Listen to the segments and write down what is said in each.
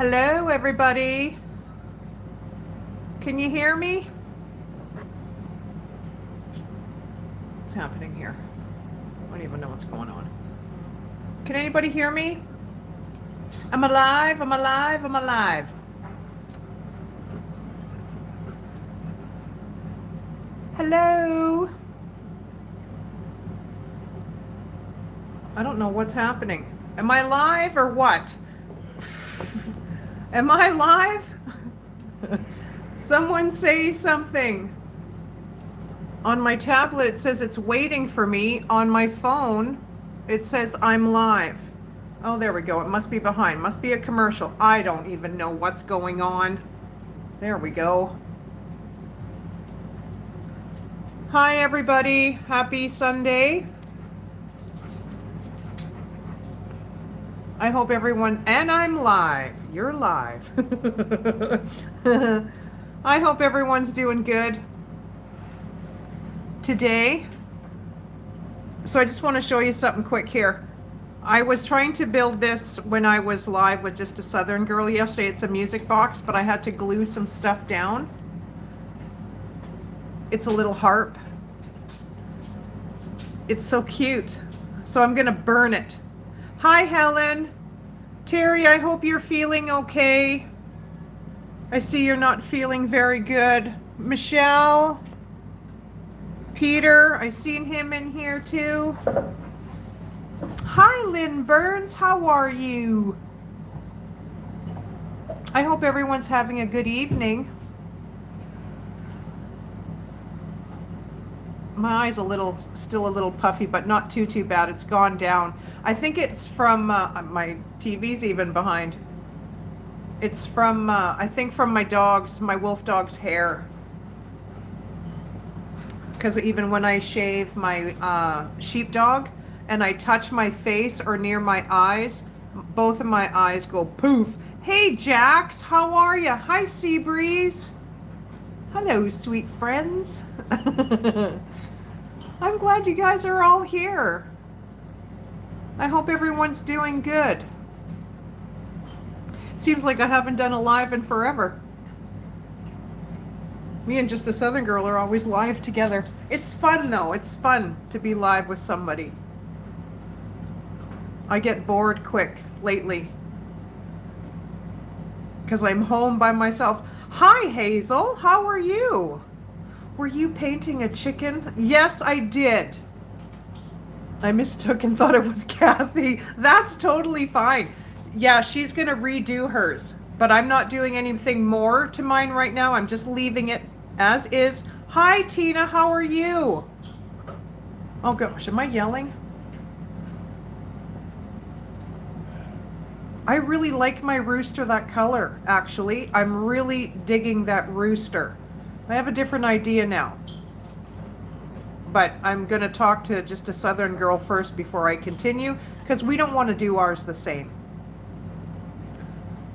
Hello, everybody. Can you hear me? What's happening here? I don't even know what's going on. Can anybody hear me? I'm alive, I'm alive, I'm alive. Hello? I don't know what's happening. Am I live or what? Am I live? Someone say something. On my tablet, it says it's waiting for me. On my phone, it says I'm live. Oh, there we go. It must be behind. Must be a commercial. I don't even know what's going on. There we go. Hi, everybody. Happy Sunday. I hope everyone, and I'm live. You're live. I hope everyone's doing good today. So I just want to show you something quick here. I was trying to build this when I was live with Just a Southern Girl yesterday. It's a music box, but I had to glue some stuff down. It's a little harp. It's so cute. So I'm gonna burn it. Hi, Helen. Terry, I hope you're feeling okay. I see you're not feeling very good. Michelle. Peter, I seen him in here too. Hi, Lynn Burns, how are you? I hope everyone's having a good evening. My eye's still a little puffy, but not too bad. It's gone down. I think it's from, my TV's even behind. It's from, I think from my wolf dog's hair. Because even when I shave my sheepdog and I touch my face or near my eyes, both of my eyes go poof. Hey, Jax, how are you? Hi, Seabreeze. Hello, sweet friends. I'm glad you guys are all here. I hope everyone's doing good. Seems like I haven't done a live in forever. Me and Just a Southern Girl are always live together. It's fun though. It's fun to be live with somebody. I get bored quick lately because I'm home by myself. Hi, Hazel. How are you? Were you painting a chicken? Yes, I did. I mistook and thought it was Kathy. That's totally fine. Yeah, she's going to redo hers, but I'm not doing anything more to mine right now. I'm just leaving it as is. Hi, Tina. How are you? Oh, gosh. Am I yelling? I really like my rooster that color, actually. I'm really digging that rooster. I have a different idea now. But I'm going to talk to Just a Southern Girl first before I continue, because we don't want to do ours the same.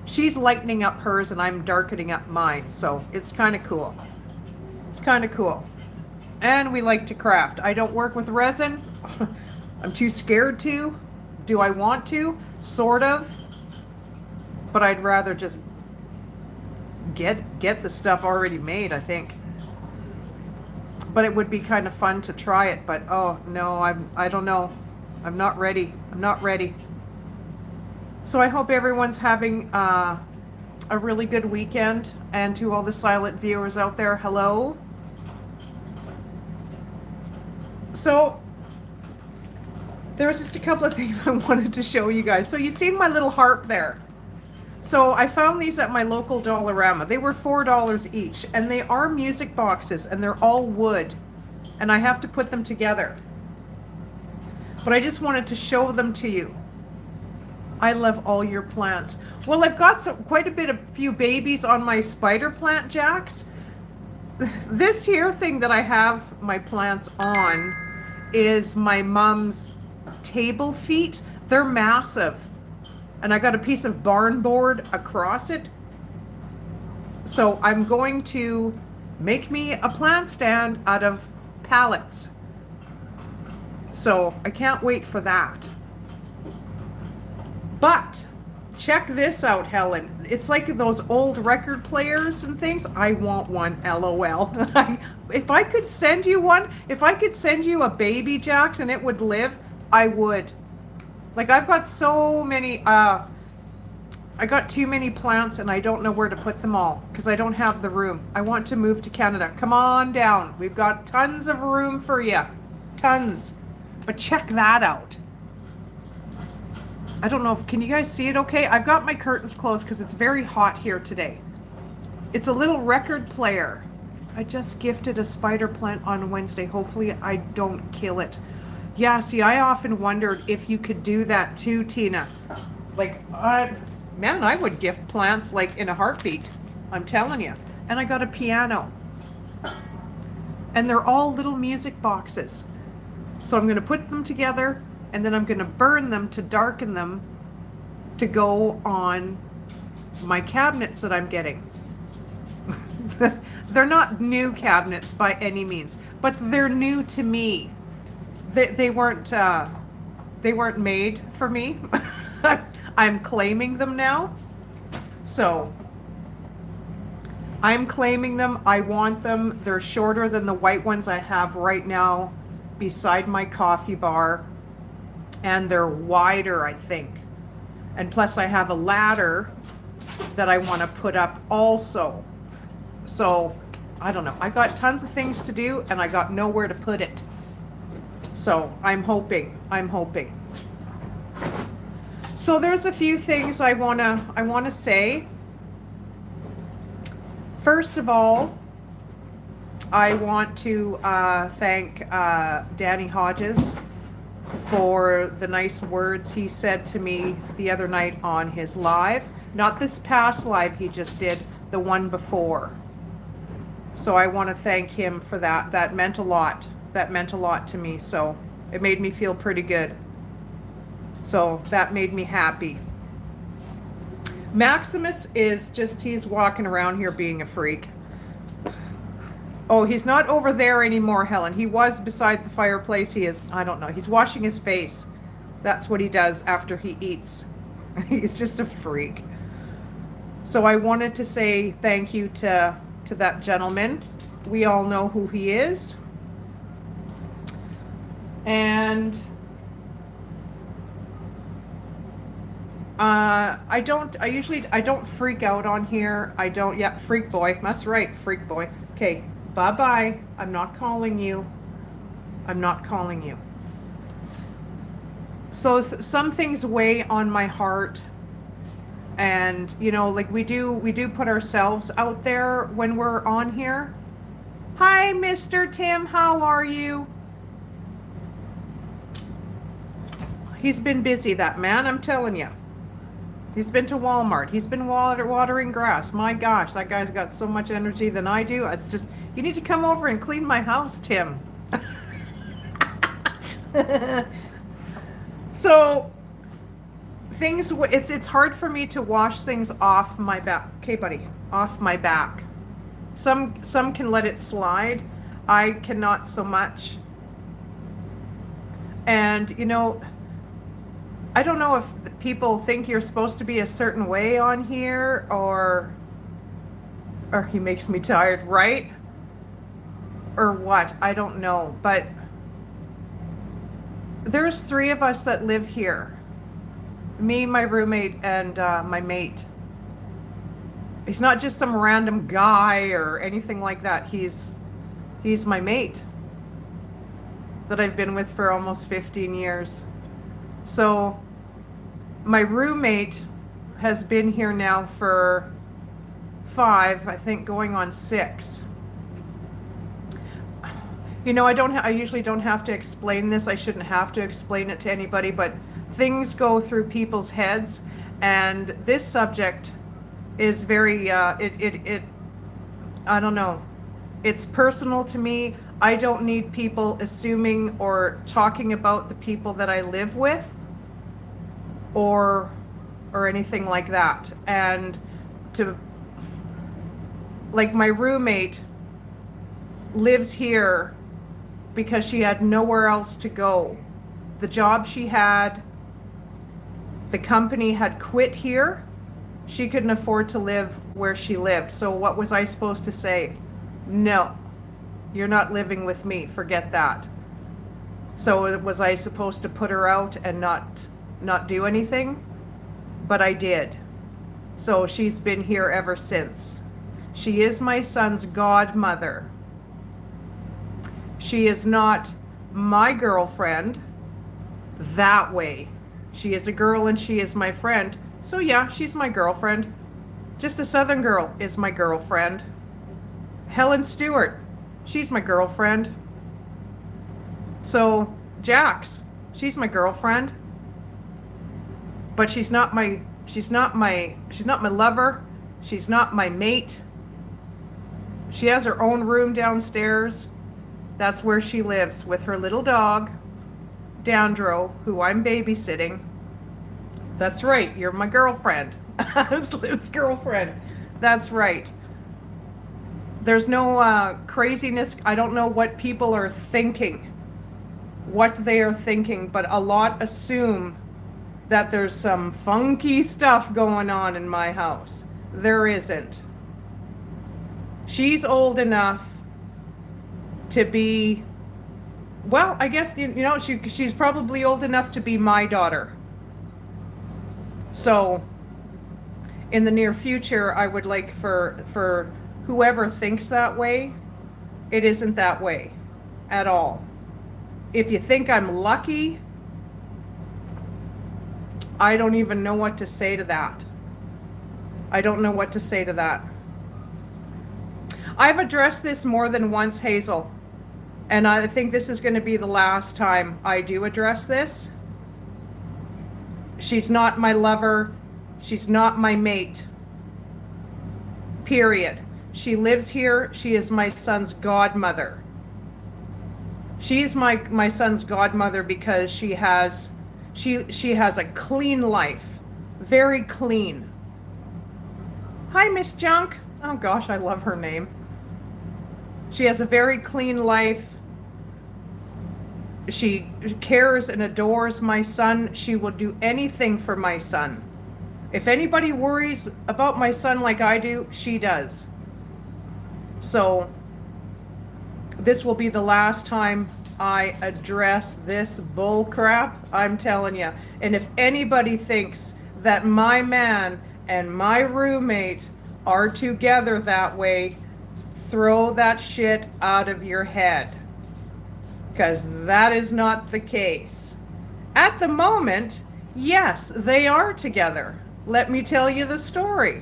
She's lightening up hers and I'm darkening up mine, so it's kind of cool. It's kind of cool. And we like to craft. I don't work with resin. I'm too scared to. Do I want to? Sort of. But I'd rather just get the stuff already made, I think. But it would be kind of fun to try it, but oh no, I don't know. I'm not ready. I'm not ready. So I hope everyone's having a really good weekend, and to all the silent viewers out there, hello. So there was just a couple of things I wanted to show you guys. So you seen my little harp there. So I found these at my local Dollarama. They were $4 each, and they are music boxes, and they're all wood, and I have to put them together. But I just wanted to show them to you. I love all your plants. Well, I've got quite a few babies on my spider plant, Jax. This here thing that I have my plants on is my mom's table feet. They're massive. And I got a piece of barn board across it. So I'm going to make me a plant stand out of pallets. So I can't wait for that. But check this out, Helen. It's like those old record players and things. I want one, LOL. If I could send you one, if I could send you a baby Jacks and it would live, I would. Like, I've got so many, I got too many plants and I don't know where to put them all because I don't have the room. I want to move to Canada. Come on down. We've got tons of room for you. Tons. But check that out. I don't know if, can you guys see it okay? I've got my curtains closed because it's very hot here today. It's a little record player. I just gifted a spider plant on Wednesday. Hopefully I don't kill it. Yeah, see, I often wondered if you could do that too, Tina. Like, man, I would gift plants like in a heartbeat. I'm telling you. And I got a piano. And they're all little music boxes. So I'm going to put them together and then I'm going to burn them to darken them to go on my cabinets that I'm getting. They're not new cabinets by any means, but they're new to me. They weren't made for me. I'm claiming them now. So I'm claiming them. I want them. They're shorter than the white ones I have right now beside my coffee bar. And they're wider, I think. And plus I have a ladder that I want to put up also. So I don't know. I got tons of things to do and I got nowhere to put it. So I'm hoping. So there's a few things I wanna say. First of all, I want to thank Danny Hodges for the nice words he said to me the other night on his live. Not this past live he just did, the one before. So I want to thank him for that. That meant a lot. That meant a lot to me. So it made me feel pretty good. So that made me happy. Maximus is just, he's walking around here being a freak. Oh, he's not over there anymore, Helen. He was beside the fireplace. He is, I don't know, he's washing his face. That's what he does after he eats. He's just a freak. So I wanted to say thank you to that gentleman. We all know who he is. And I don't freak out on here. I don't, yeah, freak boy. That's right, freak boy. Okay, bye-bye. I'm not calling you. I'm not calling you. So some things weigh on my heart. And, you know, like we do put ourselves out there when we're on here. Hi, Mr. Tim, how are you? He's been busy, that man, I'm telling you. He's been to Walmart. He's been watering grass. My gosh, that guy's got so much energy than I do. It's just, you need to come over and clean my house, Tim. So, things, it's hard for me to wash things off my back. Okay, buddy, off my back. Some can let it slide. I cannot so much. And, you know, I don't know if people think you're supposed to be a certain way on here, or he makes me tired, right? Or what? I don't know. But there's 3 of us that live here. Me, my roommate, and my mate. He's not just some random guy or anything like that. He's my mate that I've been with for almost 15 years. So my roommate has been here now for 5, I think, going on 6. You know, I usually don't have to explain this. I shouldn't have to explain it to anybody, but things go through people's heads, and this subject is very, I don't know. It's personal to me. I don't need people assuming or talking about the people that I live with or anything like that. And like my roommate lives here because she had nowhere else to go. The job she had The company had quit here. She couldn't afford to live where she lived. So what was I supposed to say? No, you're not living with me. Forget that. So was I supposed to put her out and not do anything? But I did. So she's been here ever since. She is my son's godmother. She is not my girlfriend that way. She is a girl and she is my friend. So yeah, she's my girlfriend. Just a Southern girl is my girlfriend. Helen Stewart, she's my girlfriend. So Jax, she's my girlfriend. But she's not my lover. She's not my mate. She has her own room downstairs. That's where she lives with her little dog, Dandro, who I'm babysitting. That's right, you're my girlfriend. Liv's girlfriend. That's right. There's no craziness. I don't know what people are thinking, what they are thinking, but a lot assume that there's some funky stuff going on in my house. There isn't. She's old enough to be, well, I guess, you know, she's probably old enough to be my daughter. So in the near future, I would like for whoever thinks that way, it isn't that way at all. If you think I'm lucky, I don't even know what to say to that. I don't know what to say to that. I've addressed this more than once, Hazel, and I think this is going to be the last time I do address this. She's not my lover. She's not my mate. Period. She lives here. She is my son's godmother. She's my son's godmother because she has a clean life. Very clean. Hi, Miss Junk. Oh gosh, I love her name. She has a very clean life. She cares and adores my son. She will do anything for my son. If anybody worries about my son like I do, she does. So this will be the last time I address this bull crap, I'm telling you. And if anybody thinks that my man and my roommate are together that way, throw that shit out of your head. Because that is not the case. At the moment, yes, they are together. Let me tell you the story.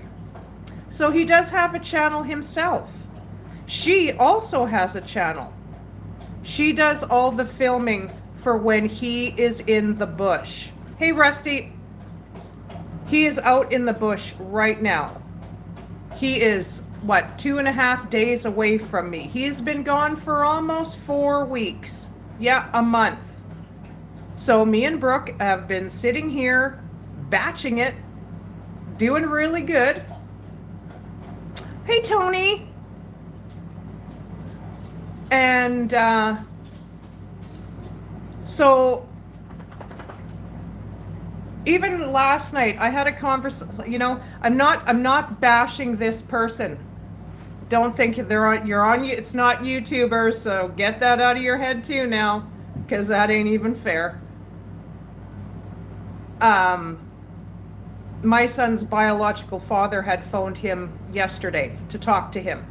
So he does have a channel himself. She also has a channel. She does all the filming for when he is in the bush. Hey, Rusty. He is out in the bush right now. He is, 2.5 days away from me. He has been gone for almost 4 weeks. Yeah, a month. So me and Brooke have been sitting here, batching it, doing really good. Hey, Tony. And so even last night I had a conversation. You know, I'm not bashing this person. Don't think you're on. It's not YouTubers, so get that out of your head too now, because that ain't even fair. My son's biological father had phoned him yesterday to talk to him.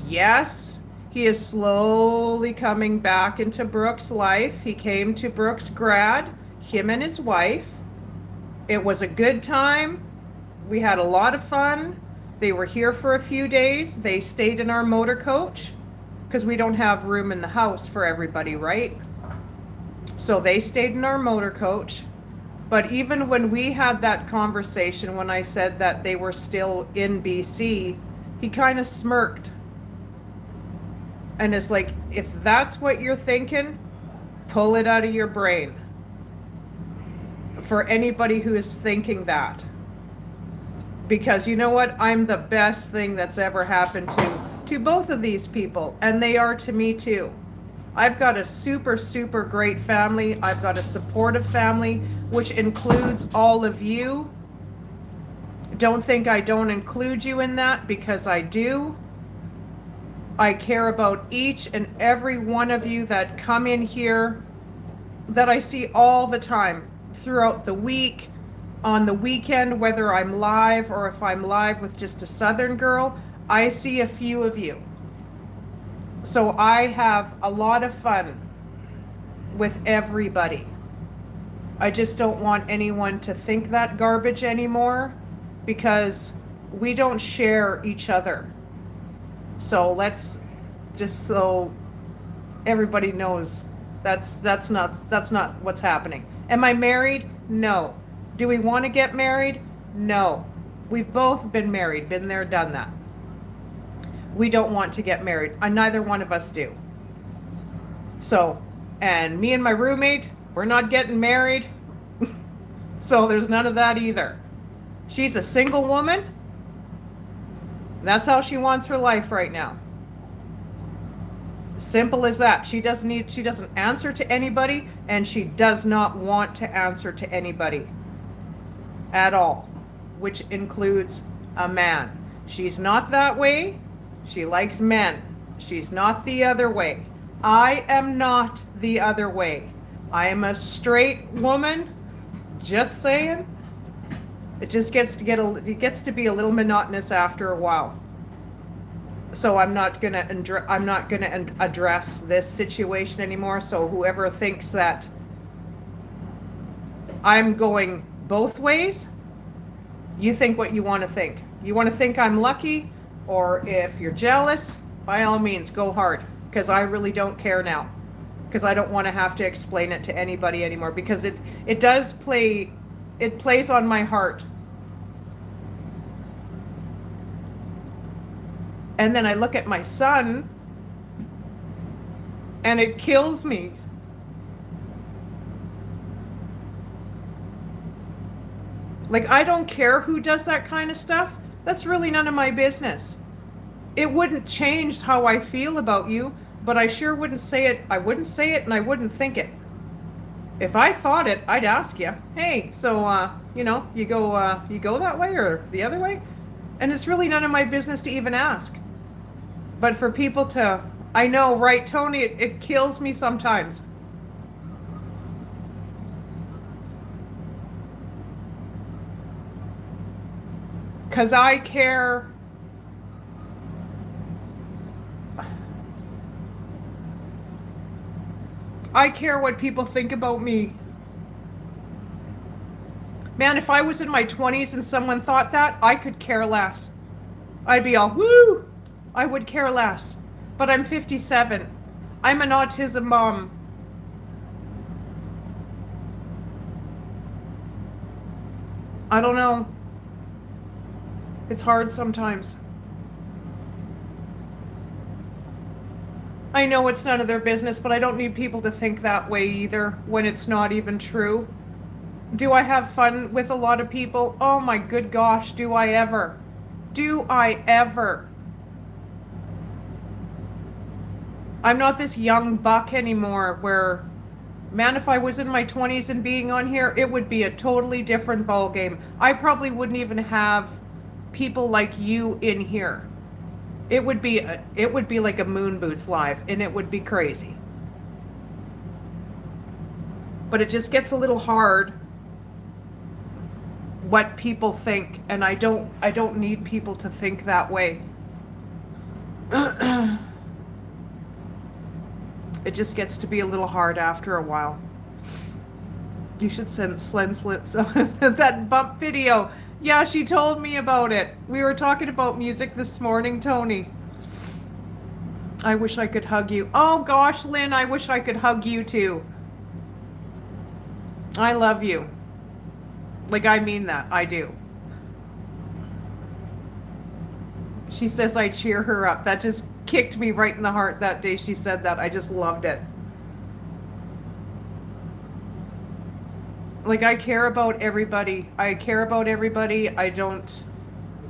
Yes, he is slowly coming back into Brooke's life. He came to Brooke's grad, him and his wife. It was a good time. We had a lot of fun. They were here for a few days. They stayed in our motor coach because we don't have room in the house for everybody, right? So they stayed in our motor coach. But even when we had that conversation, when I said that they were still in BC, he kind of smirked. And it's like, if that's what you're thinking, pull it out of your brain. For anybody who is thinking that. Because you know what? I'm the best thing that's ever happened to both of these people. And they are to me too. I've got a super, super great family. I've got a supportive family, which includes all of you. Don't think I don't include you in that, because I do. I care about each and every one of you that come in here, that I see all the time throughout the week, on the weekend, whether I'm live or if I'm live with just a Southern girl. I see a few of you. So I have a lot of fun with everybody. I just don't want anyone to think that garbage anymore, because we don't share each other. So let's just, so everybody knows, that's not what's happening. Am I married? No. Do we want to get married? No. We've both been married, been there, done that. We don't want to get married. Neither one of us do. So, and me and my roommate, we're not getting married. So there's none of that either. She's a single woman. That's how she wants her life right now. Simple as that. She doesn't answer to anybody, and she does not want to answer to anybody at all, which includes a man. She's not that way. She likes men. She's not the other way. I am not the other way. I am a straight woman. Just saying. It just gets to be a little monotonous after a while. So I'm not gonna address this situation anymore. So whoever thinks that I'm going both ways, you think what you want to think. You want to think I'm lucky, or if you're jealous, by all means, go hard. Because I really don't care now. Because I don't want to have to explain it to anybody anymore. Because it does play, it plays on my heart. And then I look at my son, and it kills me. Like, I don't care who does that kind of stuff. That's really none of my business. It wouldn't change how I feel about you, but I sure wouldn't say it. I wouldn't say it, and I wouldn't think it. If I thought it, I'd ask you, hey, so, you go that way or the other way? And it's really none of my business to even ask. But for people to, I know, right, Tony, it kills me sometimes. Because I care. I care what people think about me. Man, if I was in my 20s and someone thought that, I could care less. I'd be all, woo! I would care less. But I'm 57. I'm an autism mom. I don't know. It's hard sometimes. I know it's none of their business, but I don't need people to think that way either, when it's not even true. Do I have fun with a lot of people? Oh my good gosh, do I ever? Do I ever? I'm not this young buck anymore where, man, if I was in my 20s and being on here, it would be a totally different ballgame. I probably wouldn't even have people like you in here. It would be like a Moon Boots live, and it would be crazy. But it just gets a little hard what people think, and I don't need people to think that way. It just gets to be a little hard after a while. You should send that bump video. Yeah, she told me about it. We were talking about music this morning, Tony. I wish I could hug you. Oh gosh, Lynn, I wish I could hug you too. I love you. Like, I mean that. I do. She says I cheer her up. That just kicked me right in the heart that day she said that. I just loved it. Like, I care about everybody. I care about everybody. I don't...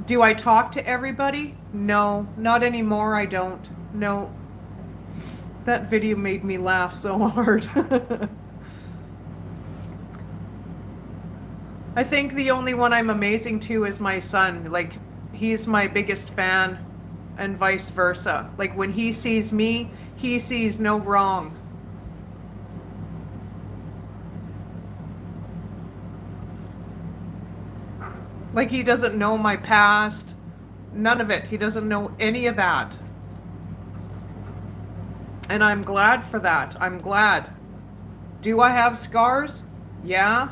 Do I talk to everybody? No. Not anymore, I don't. No. That video made me laugh so hard. I think the only one I'm amazing to is my son. Like, he's my biggest fan, and vice versa. Like, when he sees me, he sees no wrong. Like, he doesn't know my past. None of it. He doesn't know any of that. And I'm glad for that. I'm glad. Do I have scars? Yeah.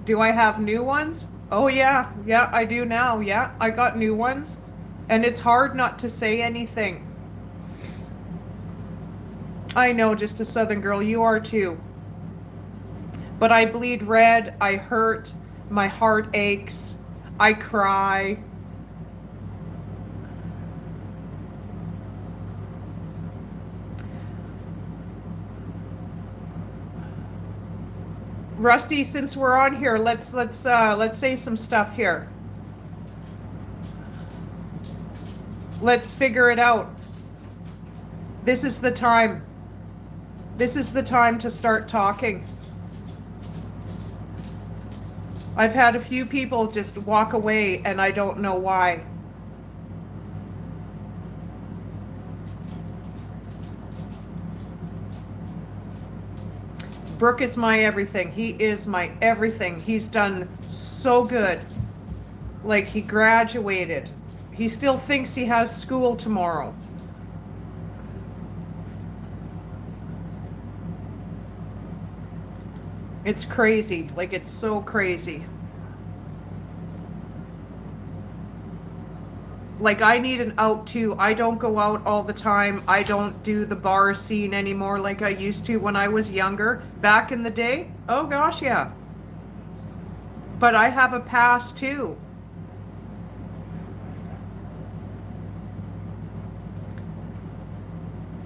Do I have new ones? Oh yeah. Yeah, I do now. Yeah, I got new ones. And it's hard not to say anything. I know, just a Southern girl. You are too. But I bleed red. I hurt. My heart aches. I cry. Rusty, since we're on here, let's say some stuff here. Let's figure it out. This is the time. This is the time to start talking. I've had a few people just walk away and I don't know why. Brooke is my everything. He is my everything. He's done so good. Like, he graduated. He still thinks he has school tomorrow. It's crazy. Like, it's so crazy. Like, I need an out too. I don't go out all the time. I don't do the bar scene anymore like I used to when I was younger. Back in the day, oh gosh, yeah. But I have a past too.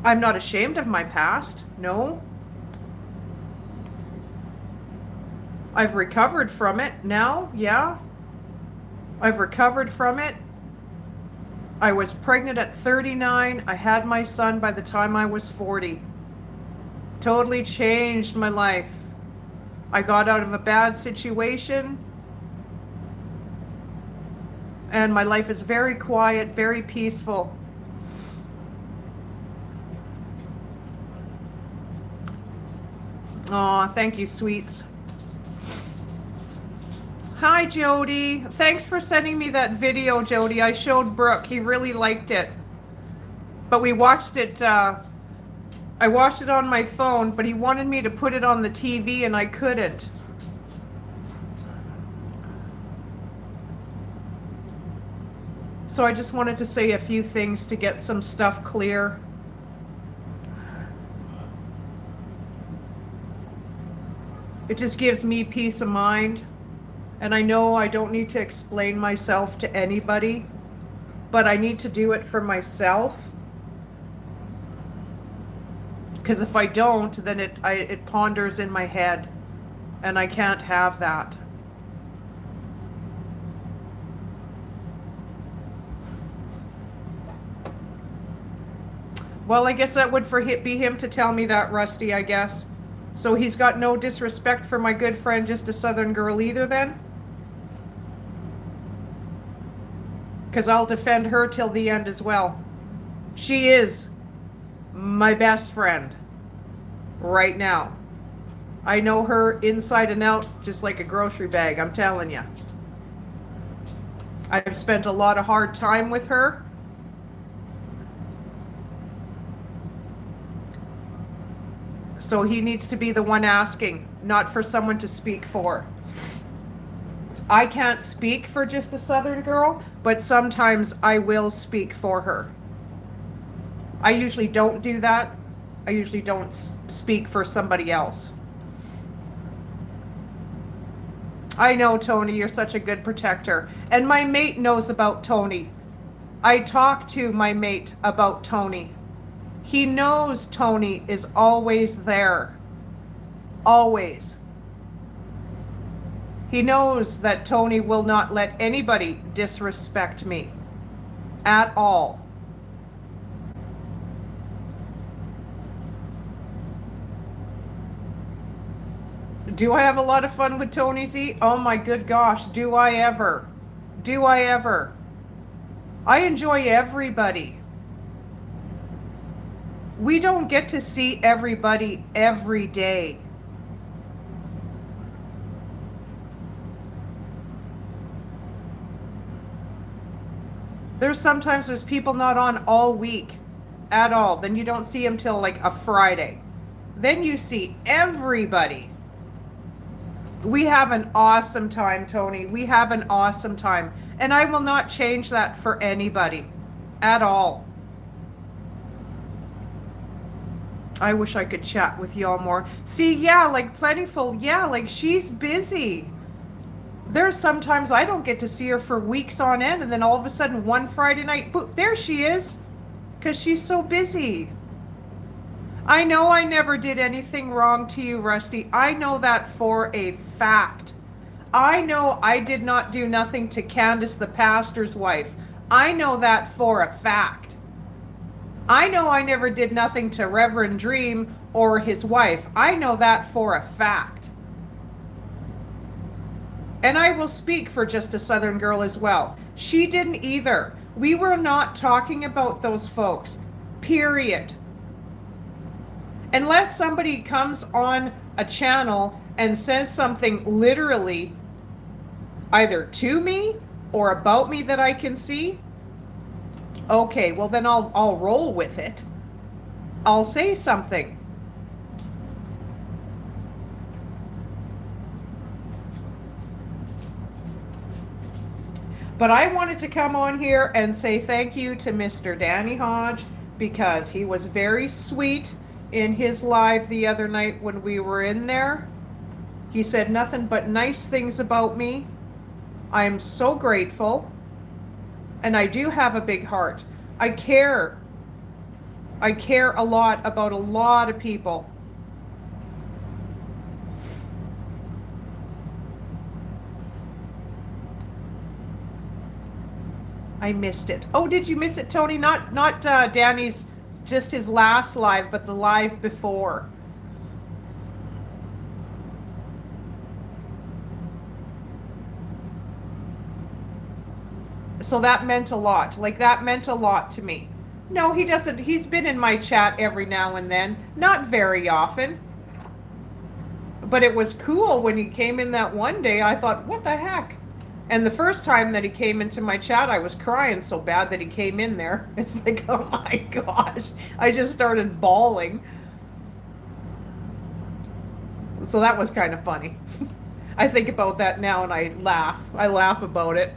I'm not ashamed of my past, no. I've recovered from it now, yeah. I've recovered from it. I was pregnant at 39. I had my son by the time I was 40. Totally changed my life. I got out of a bad situation. And my life is very quiet, very peaceful. Aw, thank you, sweets. Hi, Jody. Thanks for sending me that video, Jody. I showed Brooke. He really liked it. But we watched it, I watched it on my phone, but he wanted me to put it on the TV and I couldn't. So I just wanted to say a few things to get some stuff clear. It just gives me peace of mind. And I know I don't need to explain myself to anybody, but I need to do it for myself. Because if I don't, then it ponders in my head, and I can't have that. Well, I guess that would be him to tell me that, Rusty, I guess. So he's got no disrespect for my good friend, just a Southern girl either then? Because I'll defend her till the end as well. She is my best friend right now. I know her inside and out just like a grocery bag, I'm telling you. I've spent a lot of hard time with her. So he needs to be the one asking, not for someone to speak for. I can't speak for just a Southern girl, but sometimes I will speak for her. I usually don't do that. I usually don't speak for somebody else. I know, Tony, you're such a good protector. And my mate knows about Tony. I talk to my mate about Tony. He knows Tony is always there. Always. He knows that Tony will not let anybody disrespect me at all. Do I have a lot of fun with Tony Z? Oh my good gosh, do I ever? Do I ever? I enjoy everybody. We don't get to see everybody every day. There's people not on all week at all. Then you don't see them till like a Friday. Then you see everybody. We have an awesome time, Tony. We have an awesome time. And I will not change that for anybody at all. I wish I could chat with y'all more. See, yeah, like Plentiful, yeah, like she's busy. There's sometimes I don't get to see her for weeks on end, and then all of a sudden one Friday night, boom, there she is, because she's so busy. I know I never did anything wrong to you, Rusty. I know that for a fact. I know I did not do nothing to Candace, the pastor's wife. I know that for a fact. I know I never did nothing to Reverend Dream or his wife. I know that for a fact. And I will speak for Just a Southern Girl as well. She didn't either. We were not talking about those folks. Period. Unless somebody comes on a channel and says something literally either to me or about me that I can see, okay, well then I'll roll with it. I'll say something. But I wanted to come on here and say thank you to Mr. Danny Hodge, because he was very sweet in his live the other night when we were in there. He said nothing but nice things about me. I am so grateful. And I do have a big heart. I care. I care a lot about a lot of people. I missed it. Oh, did you miss it, Tony? Not Danny's, just his last live, but the live before. So that meant a lot. Like, that meant a lot to me. No, he doesn't. He's been in my chat every now and then. Not very often. But it was cool when he came in that one day. I thought, what the heck? And the first time that he came into my chat, I was crying so bad that he came in there. It's like, oh my gosh. I just started bawling. So that was kind of funny. I think about that now and I laugh. I laugh about it.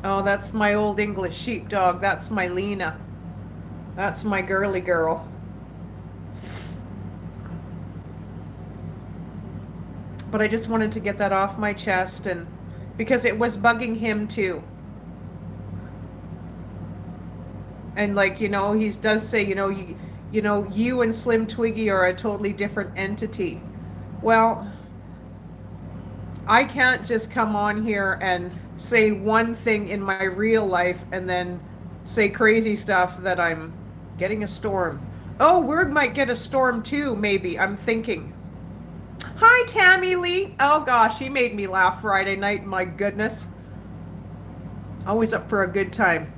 Oh, that's my old English sheepdog. That's my Lena. That's my girly girl. But I just wanted to get that off my chest, and because it was bugging him too. And like, you know, he does say, you and Slim Twiggy are a totally different entity. Well, I can't just come on here and say one thing in my real life and then say crazy stuff that I'm getting a storm. Oh, Word might get a storm too, maybe. I'm thinking. Hi, Tammy Lee. Oh gosh, she made me laugh Friday night. My goodness. Always up for a good time.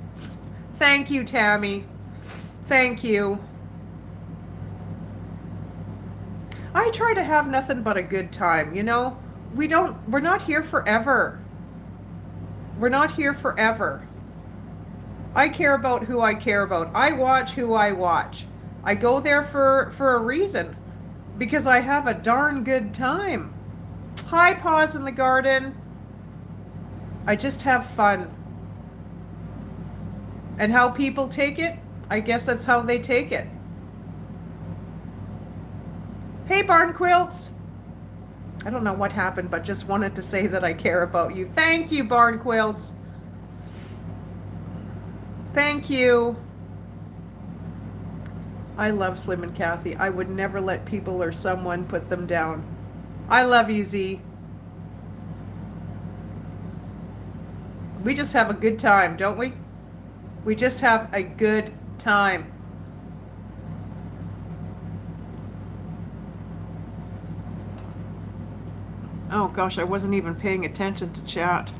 Thank you, Tammy. Thank you. I try to have nothing but a good time, you know? We're not here forever. We're not here forever. I care about who I care about. I watch who I watch. I go there for a reason. Because I have a darn good time. Hi, Paws in the Garden. I just have fun. And how people take it, I guess that's how they take it. Hey, Barn Quilts. I don't know what happened, but just wanted to say that I care about you. Thank you, Barn Quilts. Thank you. I love Slim and Kathy. I would never let people or someone put them down. I love you, Z. We just have a good time, don't we? We just have a good time. Oh gosh, I wasn't even paying attention to chat.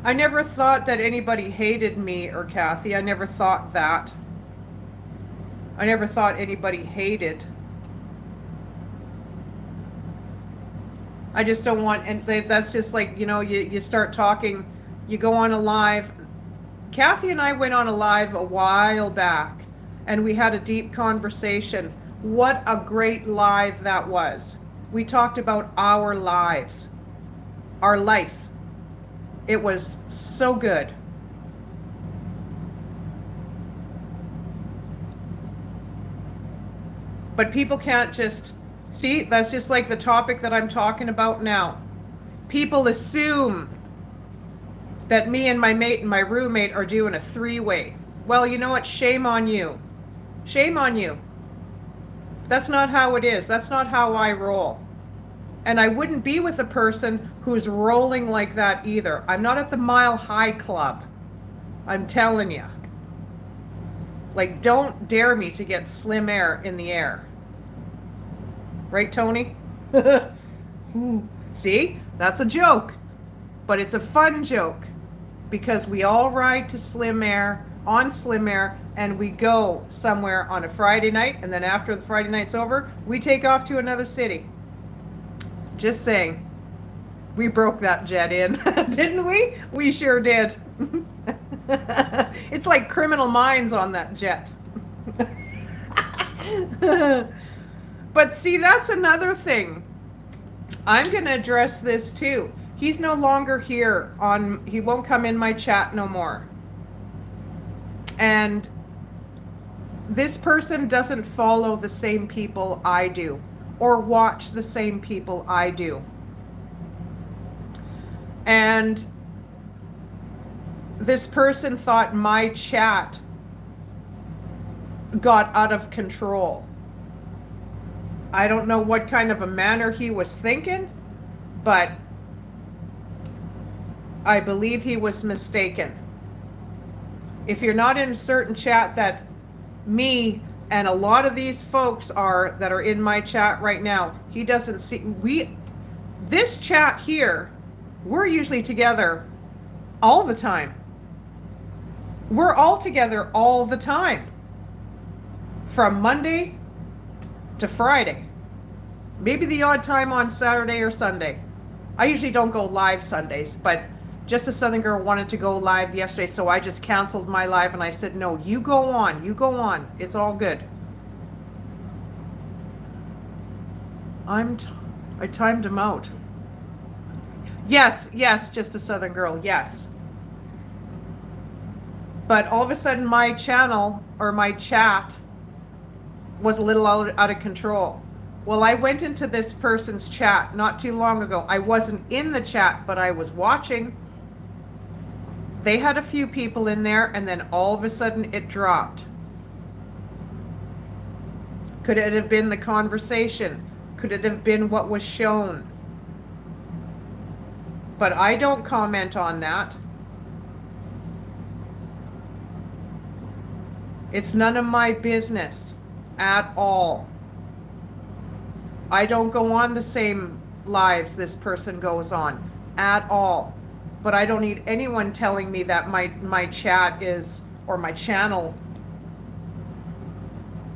I never thought that anybody hated me or Kathy. I never thought that. I never thought anybody hated. I just don't want, and that's just like, you start talking, you go on a live. Kathy and I went on a live a while back, and we had a deep conversation. What a great live that was. We talked about our lives, our life. It was so good. But people can't just, see, that's just like the topic that I'm talking about now. People assume that me and my mate and my roommate are doing a three-way. Well, you know what? Shame on you. Shame on you. That's not how it is. That's not how I roll. And I wouldn't be with a person who's rolling like that either. I'm not at the Mile High Club. I'm telling you. Like, don't dare me to get slim air in the air. Right, Tony? See? That's a joke. But it's a fun joke. Because we all ride to Slim Air, on Slim Air, and we go somewhere on a Friday night, and then after the Friday night's over, we take off to another city. Just saying. We broke that jet in, didn't we? We sure did. It's like Criminal Minds on that jet. But see, that's another thing. I'm going to address this too. He's no longer here he won't come in my chat no more. And this person doesn't follow the same people I do, or watch the same people I do. And this person thought my chat got out of control. I don't know what kind of a manner he was thinking, but I believe he was mistaken. If you're not in a certain chat that me and a lot of these folks are that are in my chat right now, he doesn't see, this chat here, we're usually together all the time. We're all together all the time. From Monday to Friday. Maybe the odd time on Saturday or Sunday. I usually don't go live Sundays, but Just a Southern Girl wanted to go live yesterday, so I just canceled my live and I said, no, you go on. It's all good. I timed him out. Yes, Just a Southern Girl, yes. But all of a sudden my channel or my chat was a little out of control. Well, I went into this person's chat not too long ago. I wasn't in the chat, but I was watching. They had a few people in there, and then all of a sudden it dropped. Could it have been the conversation? Could it have been what was shown? But I don't comment on that. It's none of my business at all. I don't go on the same lives this person goes on at all. But I don't need anyone telling me that my chat is, or my channel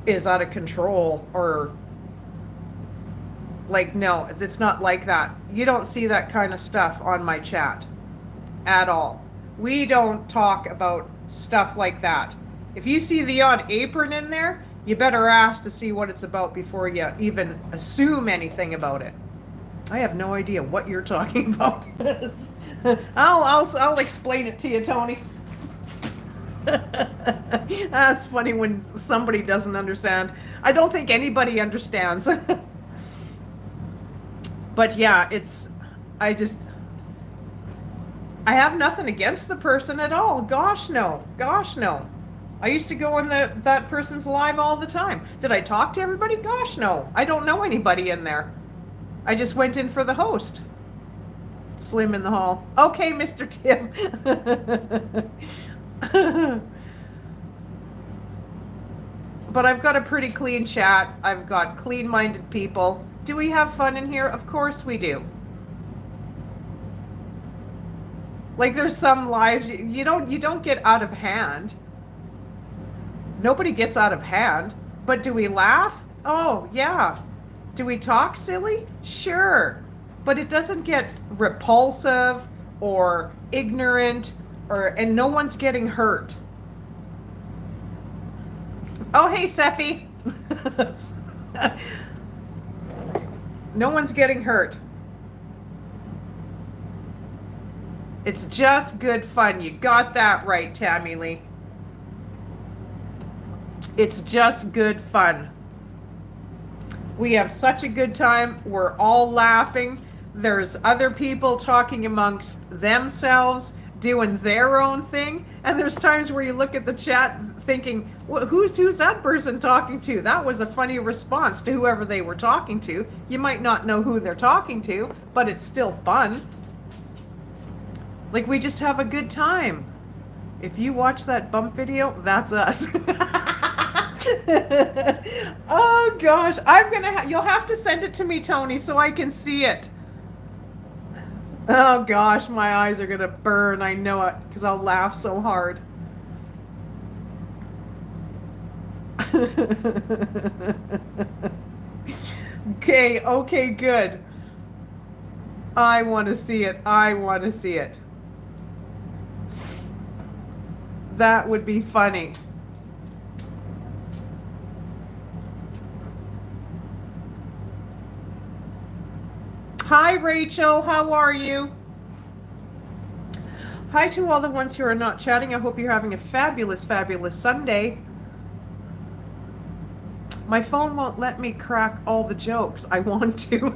is out of control, or like, no, it's not like that. You don't see that kind of stuff on my chat at all. We don't talk about stuff like that. If you see the odd apron in there, you better ask to see what it's about before you even assume anything about it. I have no idea what you're talking about. I'll explain it to you, Tony. That's funny when somebody doesn't understand. I don't think anybody understands. But yeah, I have nothing against the person at all. Gosh no. I used to go in that person's live all the time. Did I talk to everybody? Gosh no. I don't know anybody in there. I just went in for the host. Slim in the hall. Okay, Mr. Tim. But I've got a pretty clean chat. I've got clean-minded people. Do we have fun in here? Of course we do. Like there's some lives you don't get out of hand. Nobody gets out of hand. But do we laugh? Oh, yeah. Do we talk silly? Sure. But it doesn't get repulsive or ignorant and no one's getting hurt. Oh, hey, Seffi. No one's getting hurt. It's just good fun. You got that right, Tammy Lee. It's just good fun. We have such a good time. We're all laughing. There's other people talking amongst themselves, doing their own thing. And there's times where you look at the chat thinking, well, who's that person talking to? That was a funny response to whoever they were talking to. You might not know who they're talking to, but it's still fun. Like we just have a good time. If you watch that bump video, that's us. Oh gosh, you'll have to send it to me, Tony, so I can see it. Oh gosh, my eyes are gonna burn. I know it, because I'll laugh so hard. Okay, good. I want to see it. I want to see it. That would be funny. Hi, Rachel. How are you? Hi to all the ones who are not chatting. I hope you're having a fabulous, fabulous Sunday. My phone won't let me crack all the jokes. I want to.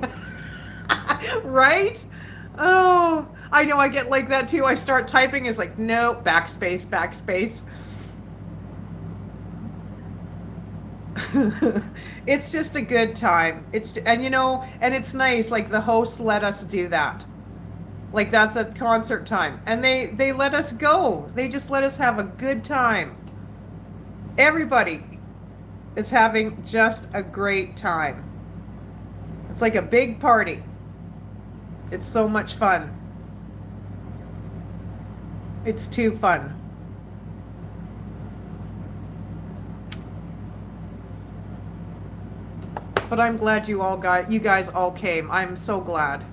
Right? Oh, I know I get like that too. I start typing. It's like, no, backspace, backspace. It's just a good time. And it's nice. Like the hosts let us do that. Like that's at concert time. And they let us go. They just let us have a good time. Everybody is having just a great time. It's like a big party. It's so much fun. It's too fun. But I'm glad you guys all came. I'm so glad.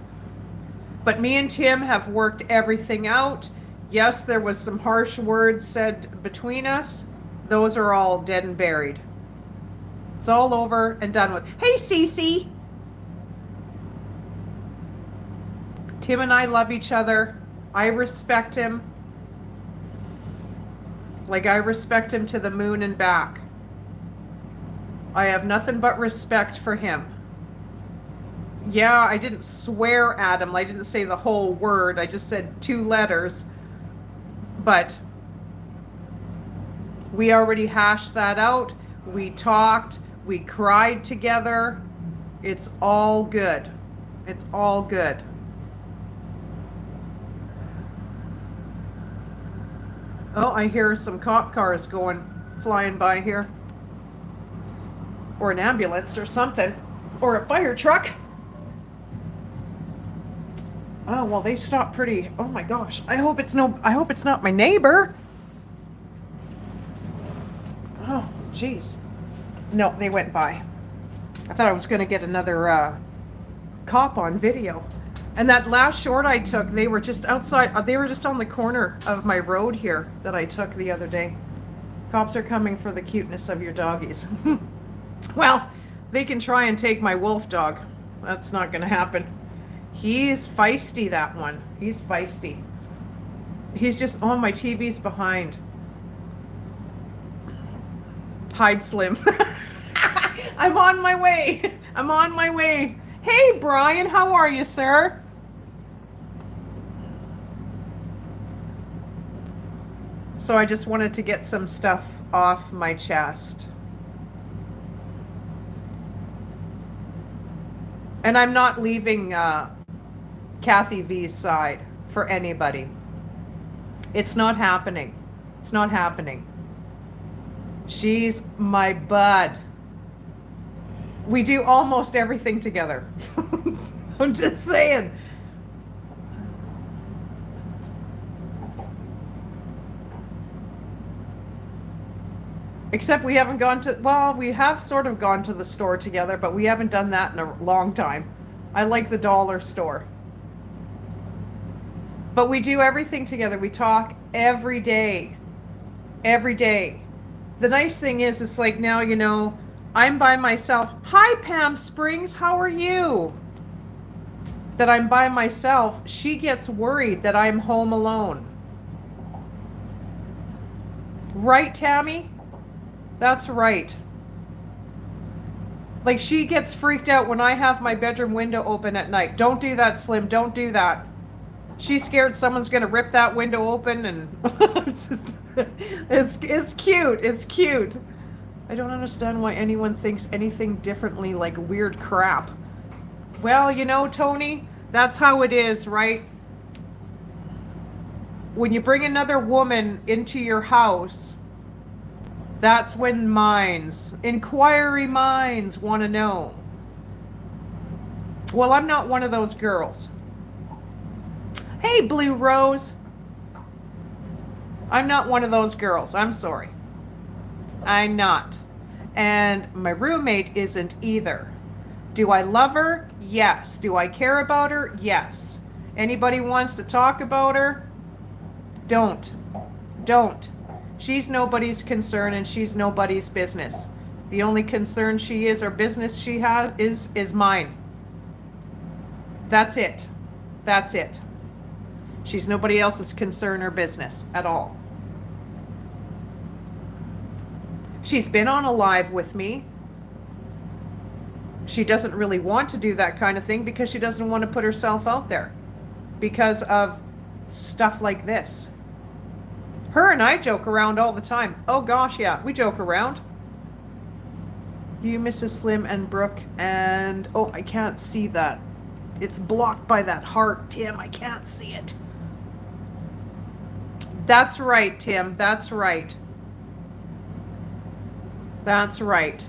But me and Tim have worked everything out. Yes, there was some harsh words said between us. Those are all dead and buried. It's all over and done with. Hey, Cece. Tim and I love each other. I respect him. Like I respect him to the moon and back. I have nothing but respect for him. Yeah, I didn't swear at him. I didn't say the whole word. I just said 2 letters. But we already hashed that out. We talked. We cried together. It's all good. It's all good. Oh, I hear some cop cars flying by here. Or an ambulance or something. Or a fire truck. Oh, well, they stopped pretty. Oh my gosh. I hope it's not my neighbor. Oh, jeez. No, they went by. I thought I was going to get another cop on video. And that last short I took, they were just outside. They were just on the corner of my road here that I took the other day. Cops are coming for the cuteness of your doggies. Well, they can try and take my wolf dog. That's not going to happen. He's feisty, that one. He's feisty. He's just, oh, my TV's behind. Hide, Slim. I'm on my way. I'm on my way. Hey, Brian, how are you, sir? So I just wanted to get some stuff off my chest. And I'm not leaving Kathy V's side for anybody. It's not happening. It's not happening. She's my bud. We do almost everything together. I'm just saying. Except we haven't gone to, well, we have sort of gone to the store together, but we haven't done that in a long time. I like the dollar store. But we do everything together. We talk every day. Every day. The nice thing is, it's like now, you know, I'm by myself. Hi, Pam Springs, how are you? That I'm by myself. She gets worried that I'm home alone. Right, Tammy? That's right. Like, she gets freaked out when I have my bedroom window open at night. Don't do that, Slim. Don't do that. She's scared someone's going to rip that window open, and it's cute. It's cute. I don't understand why anyone thinks anything differently, like weird crap. Well, you know, Tony, that's how it is, right? When you bring another woman into your house, that's when inquiry minds want to know. Well, I'm not one of those girls. Hey, Blue Rose. I'm not one of those girls. I'm sorry. I'm not. And my roommate isn't either. Do I love her? Yes. Do I care about her? Yes. Anybody wants to talk about her? Don't. She's nobody's concern, and she's nobody's business. The only concern she is, or business she has, is mine. That's it. That's it. She's nobody else's concern or business at all. She's been on a live with me. She doesn't really want to do that kind of thing because she doesn't want to put herself out there because of stuff like this. Her and I joke around all the time. Oh gosh, yeah, we joke around. You, Mrs. Slim and Brooke, and oh, I can't see that. It's blocked by that heart, Tim. I can't see it. That's right, Tim. That's right. That's right.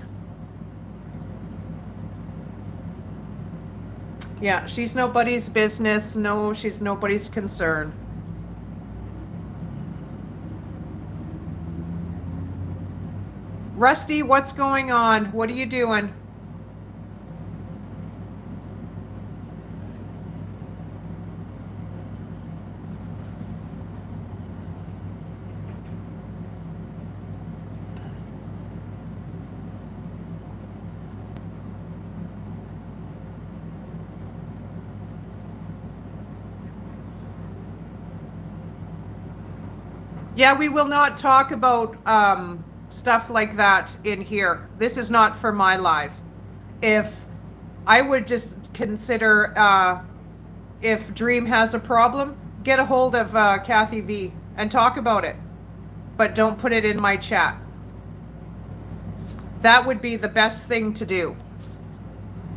Yeah, she's nobody's business. No, she's nobody's concern. Rusty, what's going on? What are you doing? Yeah, we will not talk about stuff like that in here. This is not for my live. If I would just consider if Dream has a problem, get a hold of Kathy V and talk about it, but don't put it in my chat. That would be the best thing to do,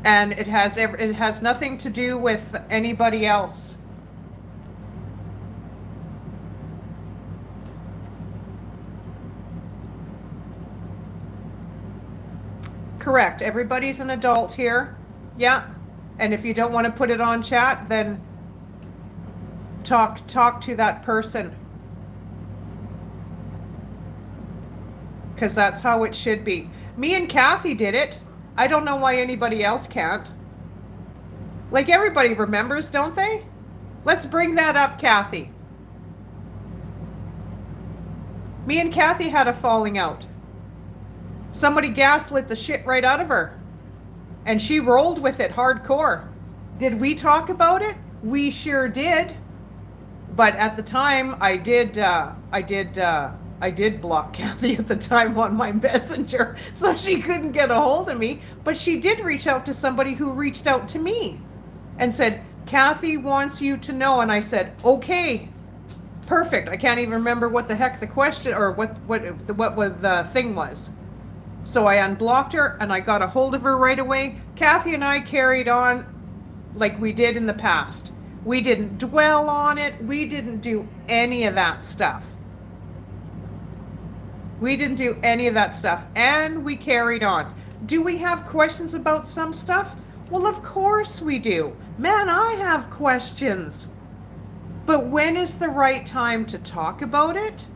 and it has nothing to do with anybody else. Correct. Everybody's an adult here. Yeah. And if you don't want to put it on chat, then talk to that person. Because that's how it should be. Me and Kathy did it. I don't know why anybody else can't. Like, everybody remembers, don't they? Let's bring that up, Kathy. Me and Kathy had a falling out. Somebody gaslit the shit right out of her. And she rolled with it hardcore. Did we talk about it? We sure did. But at the time, I did block Kathy at the time on my messenger, so she couldn't get a hold of me. But she did reach out to somebody who reached out to me and said, Kathy wants you to know. And I said, okay, perfect. I can't even remember what the heck the question or what the thing was. So I unblocked her and I got a hold of her right away. Kathy and I carried on like we did in the past. We didn't dwell on it. We didn't do any of that stuff. We didn't do any of that stuff, and we carried on. Do we have questions about some stuff? Well, of course we do. Man, I have questions. But when is the right time to talk about it?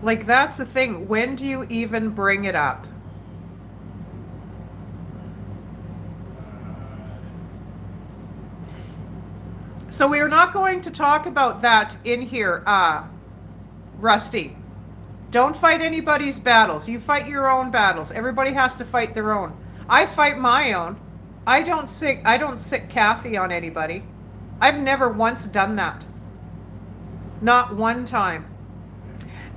Like, that's the thing. When do you even bring it up? So we are not going to talk about that in here, Rusty. Don't fight anybody's battles. You fight your own battles. Everybody has to fight their own. I fight my own. I don't sick Kathy on anybody. I've never once done that. Not one time.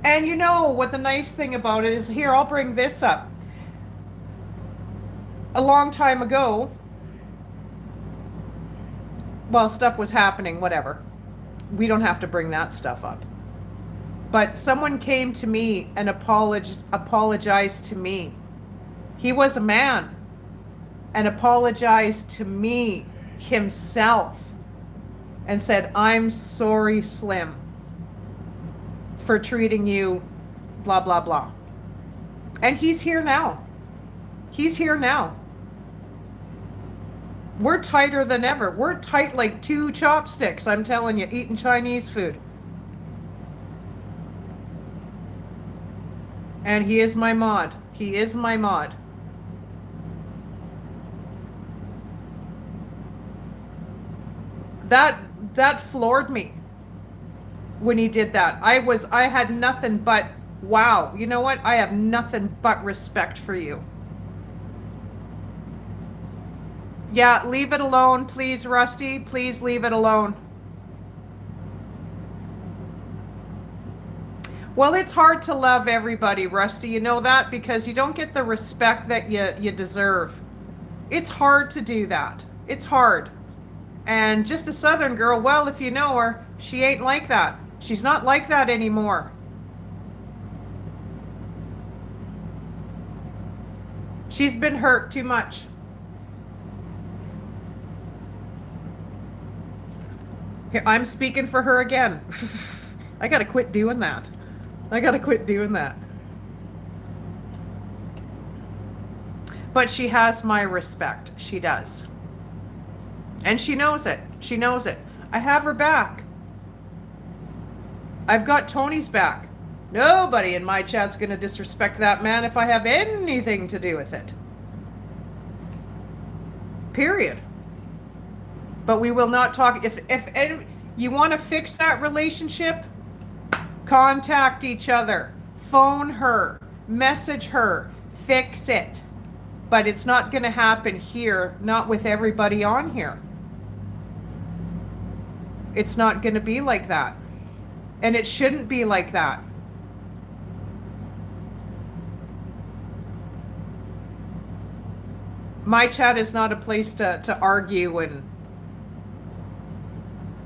And you know what the nice thing about it is, here, I'll bring this up. A long time ago, well, stuff was happening, whatever. We don't have to bring that stuff up. But someone came to me and apologized to me. He was a man and apologized to me himself and said, "I'm sorry, Slim, for treating you blah, blah, blah." And he's here now. He's here now. We're tighter than ever. We're tight like two chopsticks, I'm telling you, eating Chinese food. And he is my mod. He is my mod. That floored me when he did that. I had nothing but, wow, you know what? I have nothing but respect for you. Yeah, leave it alone, please, Rusty. Please leave it alone. Well, it's hard to love everybody, Rusty. You know that, because you don't get the respect that you deserve. It's hard to do that. It's hard. And just a Southern girl, well, if you know her, she ain't like that. She's not like that anymore. She's been hurt too much. Here, I'm speaking for her again. I gotta quit doing that. I gotta quit doing that. But she has my respect. She does. And she knows it. She knows it. I have her back. I've got Tony's back. Nobody in my chat's gonna disrespect that man if I have anything to do with it. Period. But we will not talk. If you want to fix that relationship, contact each other, phone her, message her, fix it. But it's not going to happen here, not with everybody on here. It's not going to be like that. And it shouldn't be like that. My chat is not a place to argue, and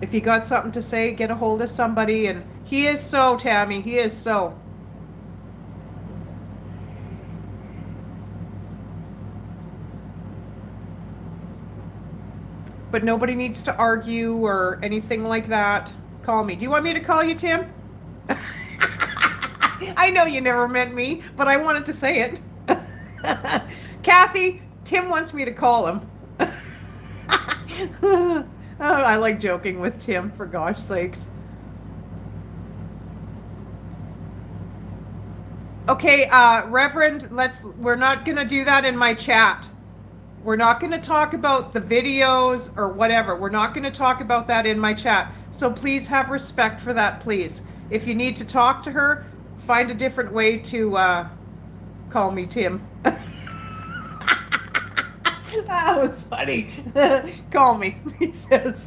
if you got something to say, get a hold of somebody. And he is so, Tammy, he is so. But nobody needs to argue or anything like that. Call me. Do you want me to call you, Tim? I know you never meant me, but I wanted to say it. Kathy, Tim wants me to call him. Oh, I like joking with Tim, for gosh sakes. Okay, Reverend, we're not going to do that in my chat. We're not going to talk about the videos or whatever. We're not going to talk about that in my chat. So please have respect for that, please. If you need to talk to her, find a different way to call me Tim. That was funny. Call me, he says.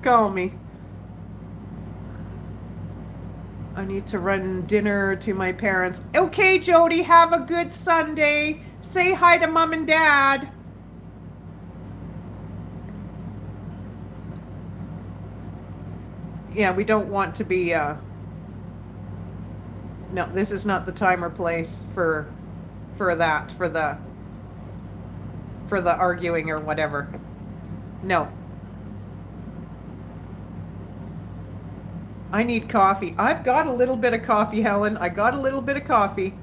Call me. I need to run dinner to my parents. Okay, Jody, have a good Sunday. Say hi to Mom and Dad. Yeah, we don't want to be, no, this is not the time or place for for the arguing or whatever. No. I need coffee. I've got a little bit of coffee, Helen. I got a little bit of coffee.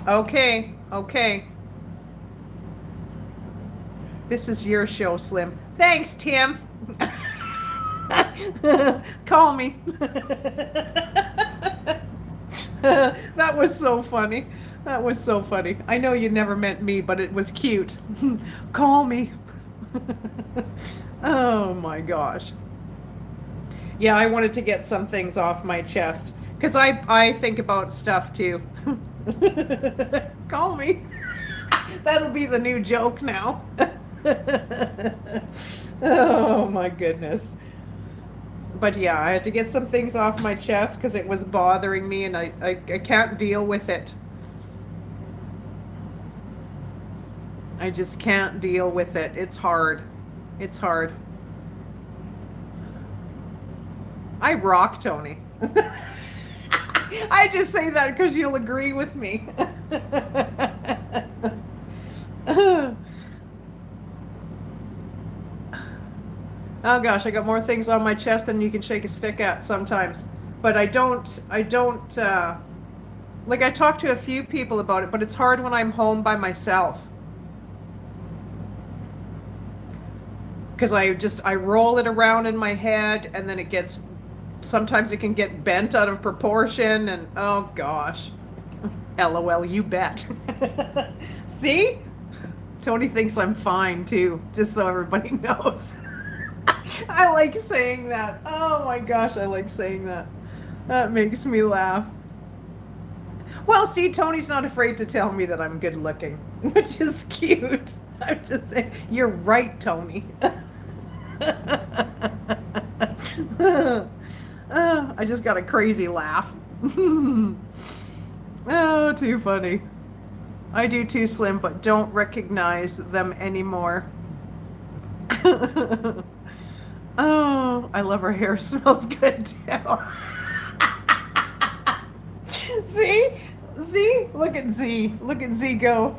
Okay, okay. This is your show, Slim. Thanks, Tim. Call me. That was so funny. That was so funny. I know you never meant me, but it was cute. Call me. Oh my gosh. Yeah, I wanted to get some things off my chest because I think about stuff too. Call me. That'll be the new joke now. Oh my goodness. But yeah, I had to get some things off my chest because it was bothering me and I can't deal with it. I just can't deal with it. It's hard. It's hard. I rock, Tony. I just say that because you'll agree with me. Oh gosh, I got more things on my chest than you can shake a stick at sometimes. But I don't, like I talked to a few people about it, but it's hard when I'm home by myself. Because I roll it around in my head and then it gets, sometimes it can get bent out of proportion and oh gosh. LOL, you bet. See? Tony thinks I'm fine too, just so everybody knows. I like saying that. Oh my gosh, I like saying that. That makes me laugh. Well, see, Tony's not afraid to tell me that I'm good looking, which is cute. I'm just saying, you're right, Tony. I just got a crazy laugh. Oh, too funny. I do too, Slim, but don't recognize them anymore. Oh, I love her hair. Smells good too. See? See? Look at Z. Look at Z go.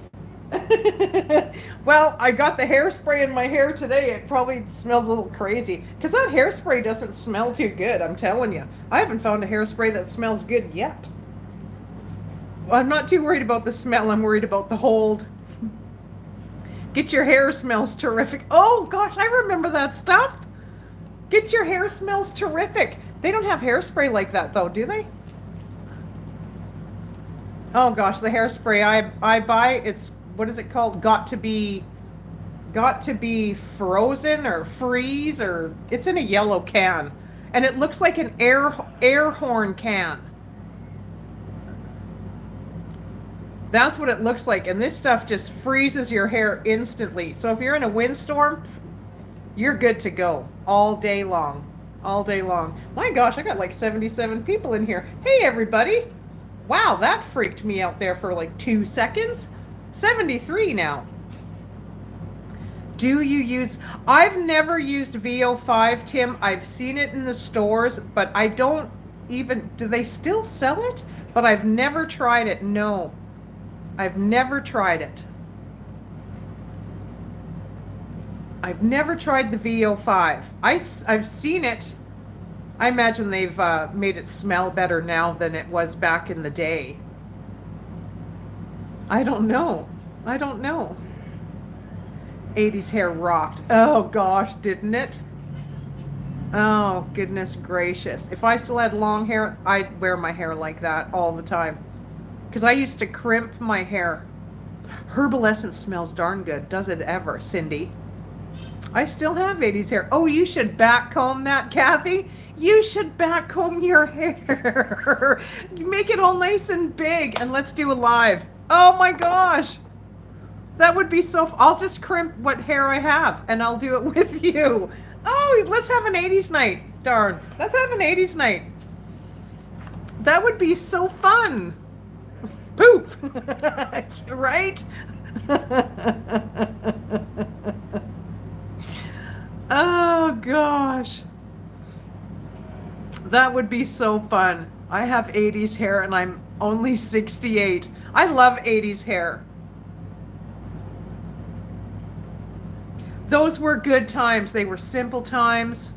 Well, I got the hairspray in my hair today. It probably smells a little crazy because that hairspray doesn't smell too good. I'm telling you. I haven't found a hairspray that smells good yet. I'm not too worried about the smell. I'm worried about the hold. Get your hair smells terrific. Oh gosh, I remember that stuff. Get your hair smells terrific. They don't have hairspray like that though, do they? Oh gosh, the hairspray I buy, it's, what is it called? Got to be frozen or freeze, or it's in a yellow can. And it looks like an air horn can. That's what it looks like. And this stuff just freezes your hair instantly. So if you're in a windstorm, you're good to go all day long. All day long. My gosh, I got like 77 people in here. Hey, everybody. Wow, that freaked me out there for like 2 seconds. 73 now. Do you use... I've never used VO5, Tim. I've seen it in the stores, but I don't even... Do they still sell it? But I've never tried it. No. I've never tried it. I've never tried the VO5. I've seen it. I imagine they've made it smell better now than it was back in the day. I don't know. I don't know. 80s hair rocked. Oh gosh, didn't it? Oh, goodness gracious. If I still had long hair, I'd wear my hair like that all the time. Because I used to crimp my hair. Herbal Essence smells darn good. Does it ever, Cindy? I still have 80s hair. Oh, you should backcomb that, Kathy. You should backcomb your hair. You make it all nice and big, and let's do a live. Oh my gosh. That would be so... I'll just crimp what hair I have, and I'll do it with you. Oh, let's have an 80s night. Darn. Let's have an 80s night. That would be so fun. Poof. Right? Oh, gosh. That would be so fun. I have 80s hair and I'm only 68. I love 80s hair. Those were good times. They were simple times.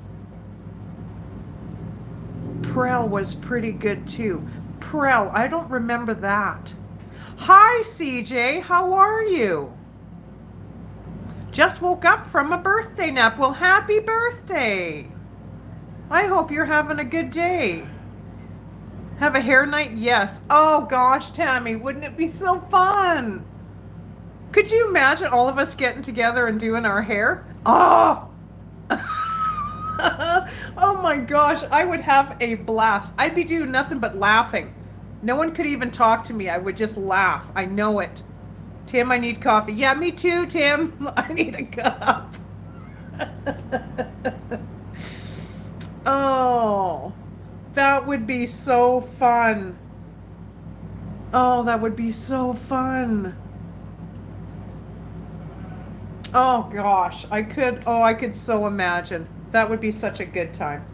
Prel was pretty good too. Prel, I don't remember that. Hi, CJ. How are you? Just woke up from a birthday nap. Well, happy birthday. I hope you're having a good day. Have a hair night? Yes. Oh gosh, Tammy, wouldn't it be so fun? Could you imagine all of us getting together and doing our hair? Oh! Oh my gosh, I would have a blast. I'd be doing nothing but laughing. No one could even talk to me. I would just laugh. I know it. Tim, I need coffee. Yeah, me too, Tim. I need a cup. Oh, that would be so fun. Oh, that would be so fun. Oh gosh, I could so imagine. That would be such a good time.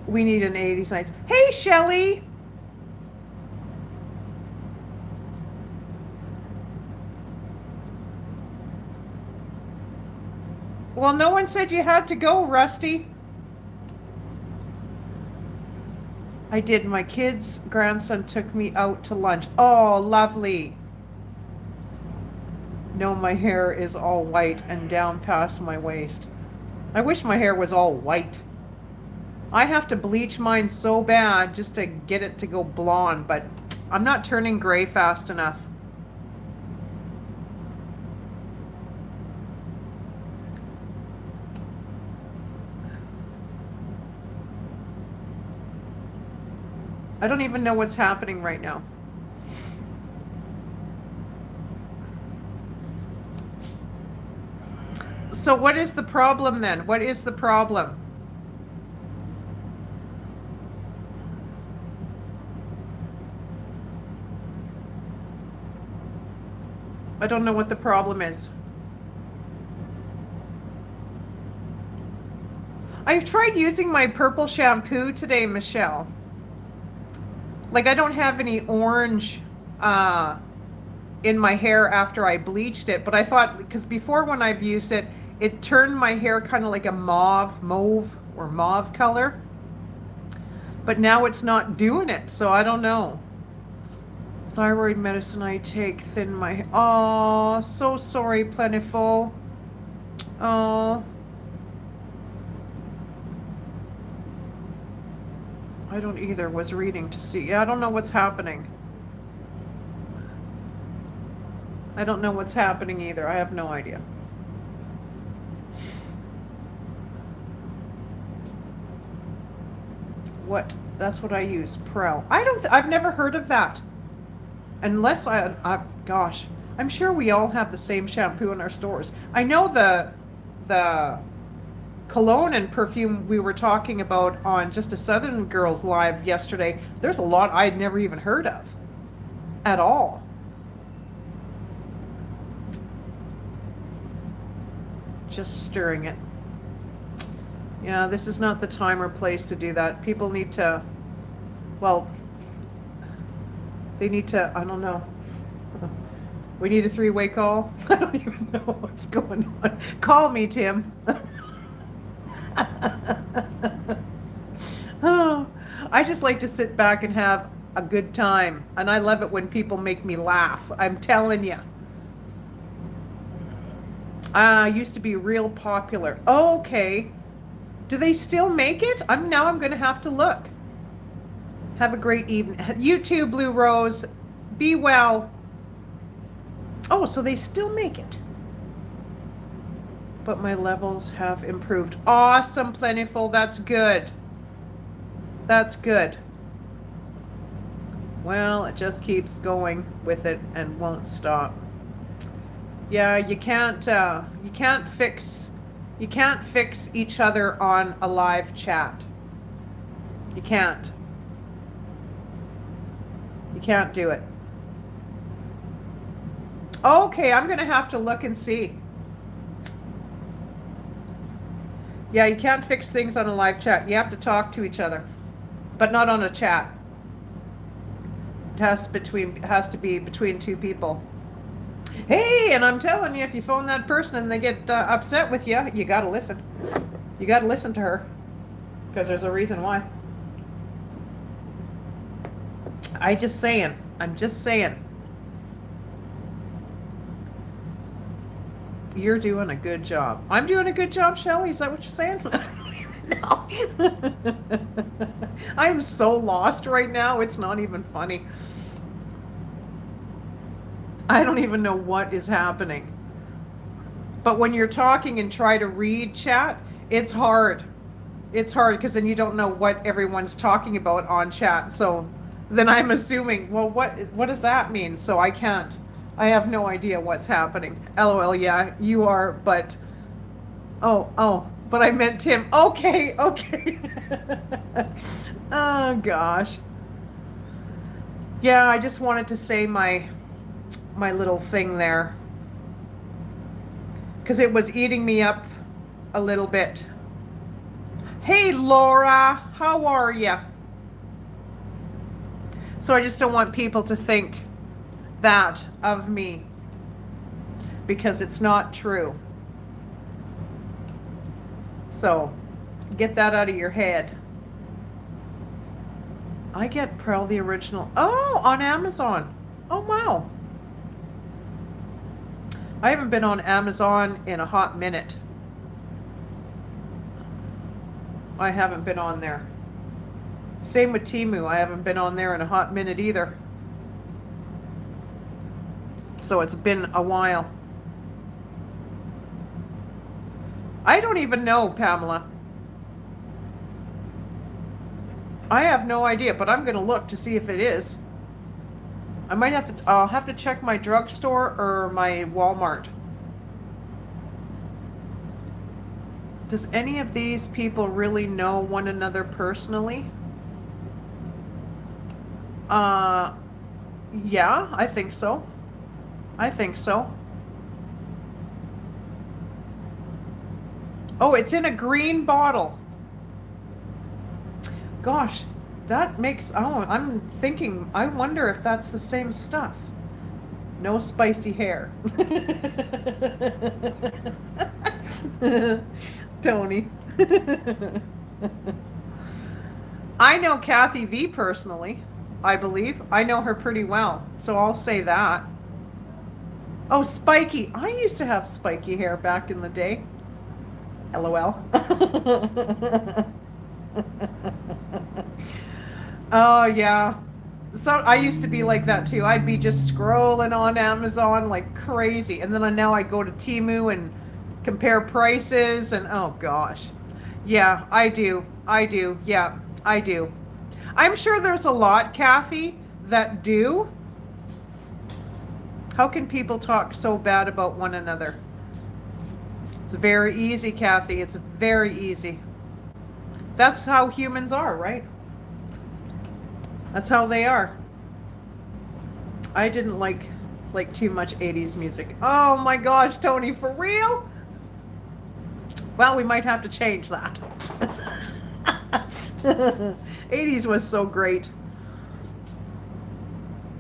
We need an 80s night. Hey, Shelly. Well, no one said you had to go, Rusty. I did. My kid's grandson took me out to lunch. Oh, lovely. No, my hair is all white and down past my waist. I wish my hair was all white. I have to bleach mine so bad just to get it to go blonde, but I'm not turning gray fast enough. I don't even know what's happening right now. So what is the problem then? What is the problem? I don't know what the problem is. I've tried using my purple shampoo today, Michelle. Like, I don't have any orange in my hair after I bleached it, but I thought, because before when I've used it, it turned my hair kind of like a mauve color. But now it's not doing it, so I don't know. Thyroid medicine I take thin my hair. Oh, so sorry, Plentiful. Oh. I don't either. Was reading to see. Yeah, I don't know what's happening. I don't know what's happening either. I have no idea. What? That's what I use. Prel. I've never heard of that. Unless gosh, I'm sure we all have the same shampoo in our stores. I know the cologne and perfume we were talking about on Just a Southern Girls Live yesterday. There's a lot I'd never even heard of at all. Just stirring it. Yeah, this is not the time or place to do that. People need to, well, they need to, I don't know. We need a three-way call? I don't even know what's going on. Call me, Tim. Oh, I just like to sit back and have a good time. And I love it when people make me laugh. I'm telling you. Used to be real popular. Oh, okay. Do they still make it? Now I'm going to have to look. Have a great evening. You too, Blue Rose. Be well. Oh, so they still make it. But my levels have improved. Awesome, Plentiful. That's good. That's good. Well, it just keeps going with it and won't stop. Yeah, you can't fix each other on a live chat. You can't. You can't do it. Okay, I'm gonna have to look and see. Yeah, you can't fix things on a live chat. You have to talk to each other, but not on a chat. Has to be between two people. Hey, and I'm telling you, if you phone that person and they get upset with you, you gotta listen. You gotta listen to her, because there's a reason why. I'm just saying. You're doing a good job. I'm doing a good job, Shelly? Is that what you're saying? No. I'm so lost right now, it's not even funny. I don't even know what is happening. But when you're talking and try to read chat, it's hard. It's hard because then you don't know what everyone's talking about on chat. So then I'm assuming, well, what does that mean? So I can't. I have no idea what's happening. LOL, yeah, you are, but but I meant Tim. Okay. Oh gosh. Yeah, I just wanted to say my little thing there, because it was eating me up a little bit. Hey Laura, how are you? So I just don't want people to think that of me, because it's not true. So get that out of your head. I get Prel the original. Oh, on Amazon. Oh wow. I haven't been on Amazon in a hot minute. I haven't been on there. Same with Temu. I haven't been on there in a hot minute either. So it's been a while. I don't even know, Pamela. I have no idea, but I'm going to look to see if it is. I'll have to check my drugstore or my Walmart. Does any of these people really know one another personally? Yeah, I think so. Oh, it's in a green bottle. Gosh, that makes, I'm thinking, I wonder if that's the same stuff. No spicy hair. Tony. I know Kathy V personally, I believe. I know her pretty well, so I'll say that. Oh, spiky. I used to have spiky hair back in the day. LOL. Oh, yeah. So I used to be like that too. I'd be just scrolling on Amazon like crazy. And then now I go to Temu and compare prices and oh gosh. Yeah, I do. Yeah, I do. I'm sure there's a lot, Kathy, that do. How can people talk so bad about one another? It's very easy, Kathy. It's very easy. That's how humans are, right? That's how they are. I didn't like too much 80s music. Oh my gosh, Tony, for real? Well, we might have to change that. 80s was so great.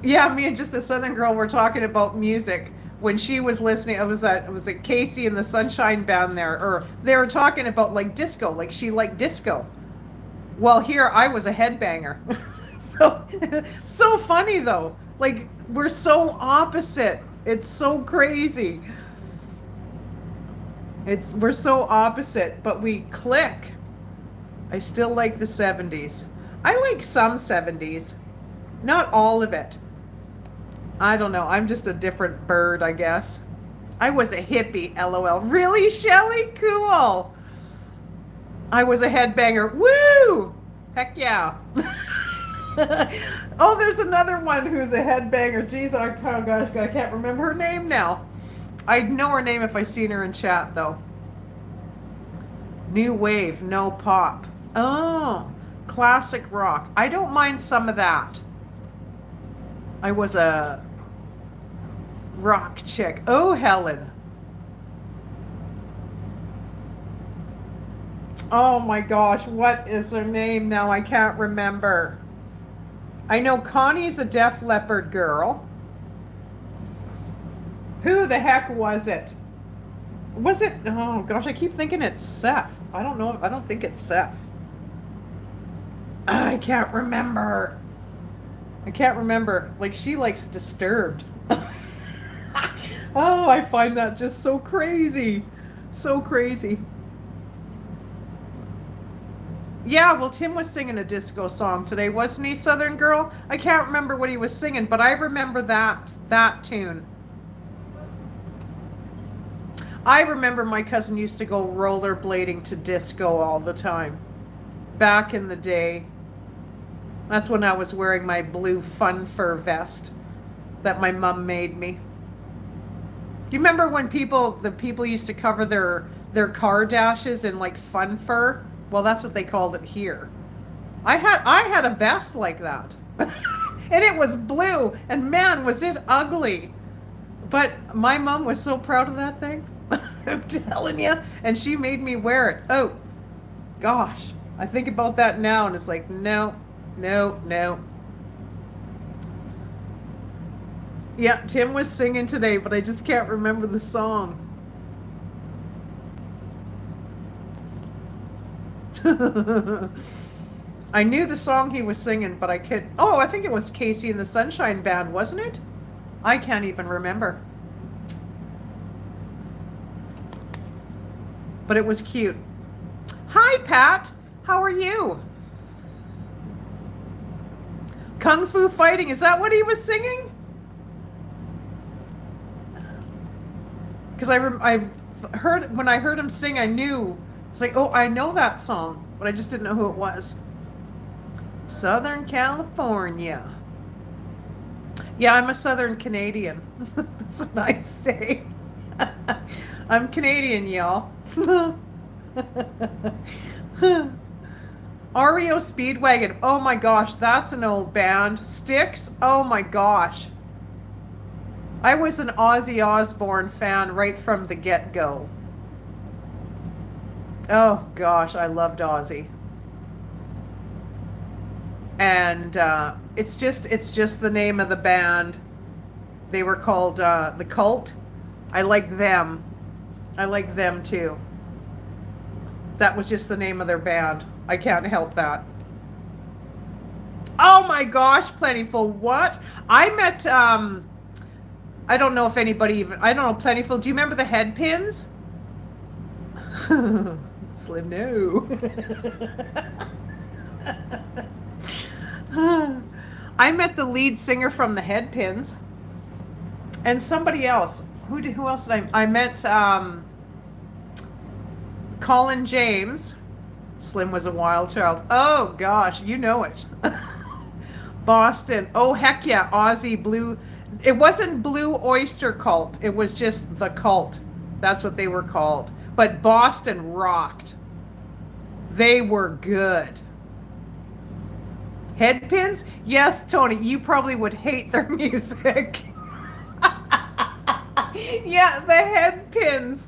Yeah, me and just a Southern girl were talking about music when she was listening. It was at Casey and the Sunshine Band there, or they were talking about like disco, like she liked disco. Well, here I was a headbanger. So funny though. Like we're so opposite. It's so crazy. We're so opposite, but we click. I still like the 70s. I like some 70s. Not all of it. I don't know. I'm just a different bird, I guess. I was a hippie, LOL. Really, Shelly? Cool. I was a headbanger. Woo! Heck yeah. Oh, there's another one who's a headbanger. Jeez, oh gosh, I can't remember her name now. I'd know her name if I seen her in chat, though. New wave, no pop. Oh, classic rock. I don't mind some of that. I was a rock chick. Oh, Helen. Oh my gosh, what is her name now? I can't remember. I know Connie's a Def Leppard girl. Who the heck was it? Was it? Oh gosh, I keep thinking it's Seth. I don't know. I don't think it's Seth. I can't remember. I can't remember. Like, she likes Disturbed. Oh, I find that just so crazy. So crazy. Yeah, well, Tim was singing a disco song today, wasn't he, Southern Girl? I can't remember what he was singing, but I remember that tune. I remember my cousin used to go rollerblading to disco all the time. Back in the day. That's when I was wearing my blue fun fur vest that my mom made me. You remember when the people used to cover their car dashes in like fun fur? Well, that's what they called it here. I had a vest like that. And it was blue, and man, was it ugly. But my mom was so proud of that thing. I'm telling you, and she made me wear it. Oh, gosh. I think about that now and it's like, no, no, no. Yeah, Tim was singing today, but I just can't remember the song. I knew the song he was singing, but I could. Oh, I think it was Casey and the Sunshine Band, wasn't it? I can't even remember. But it was cute. Hi, Pat. How are you? Kung Fu Fighting, is that what he was singing? Because I heard, when I heard him sing, I knew. It's like, oh, I know that song, but I just didn't know who it was. Southern California. Yeah, I'm a Southern Canadian. That's what I say. I'm Canadian, y'all. REO Speedwagon. Oh my gosh, that's an old band. Styx. Oh my gosh. I was an Ozzy Osbourne fan right from the get-go. Oh gosh, I loved Ozzy. And it's just the name of the band. They were called The Cult. I liked them. I liked them too. That was just the name of their band. I can't help that. Oh my gosh, Plentiful, what? I met, I don't know if anybody even, I don't know, Plentiful, do you remember the head pins? Slim, no. I met the lead singer from the Head Pins. And somebody else. Who else did I met Colin James. Slim was a wild child. Oh gosh, you know it. Boston. Oh heck yeah, Aussie Blue. It wasn't Blue Oyster Cult. It was just The Cult. That's what they were called. But Boston rocked. They were good. Headpins? Yes, Tony, you probably would hate their music. Yeah, the Headpins.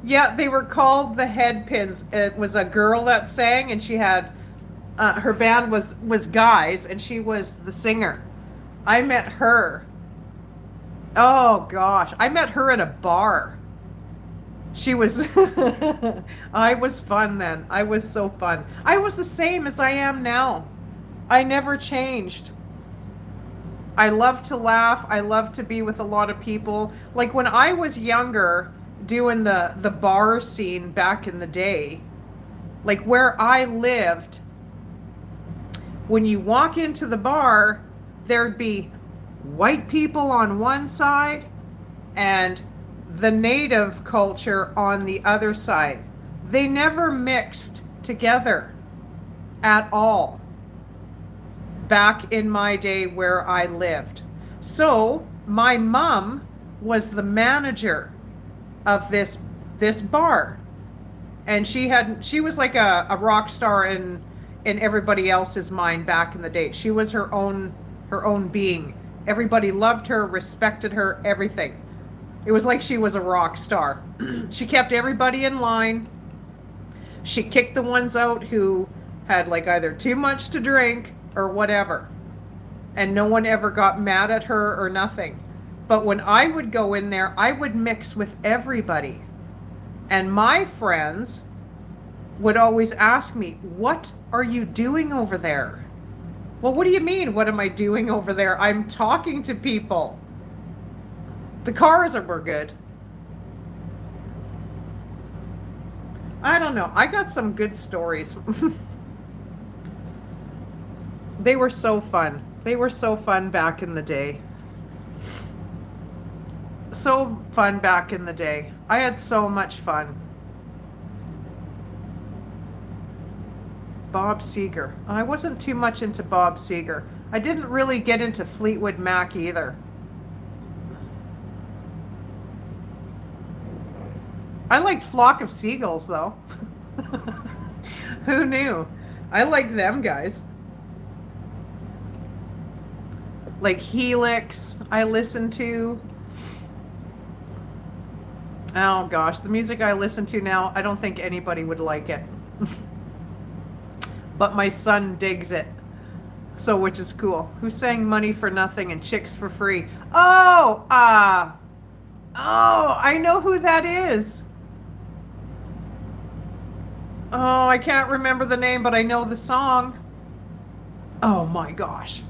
Yeah, they were called the Headpins. It was a girl that sang, and she had her band was guys, and she was the singer. I met her. Oh gosh, I met her at a bar. She was. I was fun then. I was so fun. I was the same as I am now. I never changed. I love to laugh. I love to be with a lot of people. Like when I was younger, doing the bar scene back in the day, like where I lived, when you walk into the bar, there'd be white people on one side and the native culture on the other side. They never mixed together at all back in my day where I lived. So my mom was the manager of this bar, and she was like a rock star in everybody else's mind back in the day. She was her own being. Everybody loved her, respected her, everything. It was like she was a rock star. She kept everybody in line. She kicked the ones out who had like either too much to drink or whatever. And no one ever got mad at her or nothing. But when I would go in there, I would mix with everybody. And my friends would always ask me, "What are you doing over there?" Well, what do you mean, what am I doing over there? I'm talking to people. The cars were good. I don't know. I got some good stories. They were so fun. They were so fun back in the day. So fun back in the day. I had so much fun. Bob Seger. I wasn't too much into Bob Seger. I didn't really get into Fleetwood Mac either. I liked Flock of Seagulls though. Who knew? I like them guys. Like Helix, I listen to. Oh gosh, the music I listen to now, I don't think anybody would like it. But my son digs it. So, which is cool. Who sang Money for Nothing and Chicks for Free? Oh, I know who that is. Oh, I can't remember the name, but I know the song. Oh my gosh.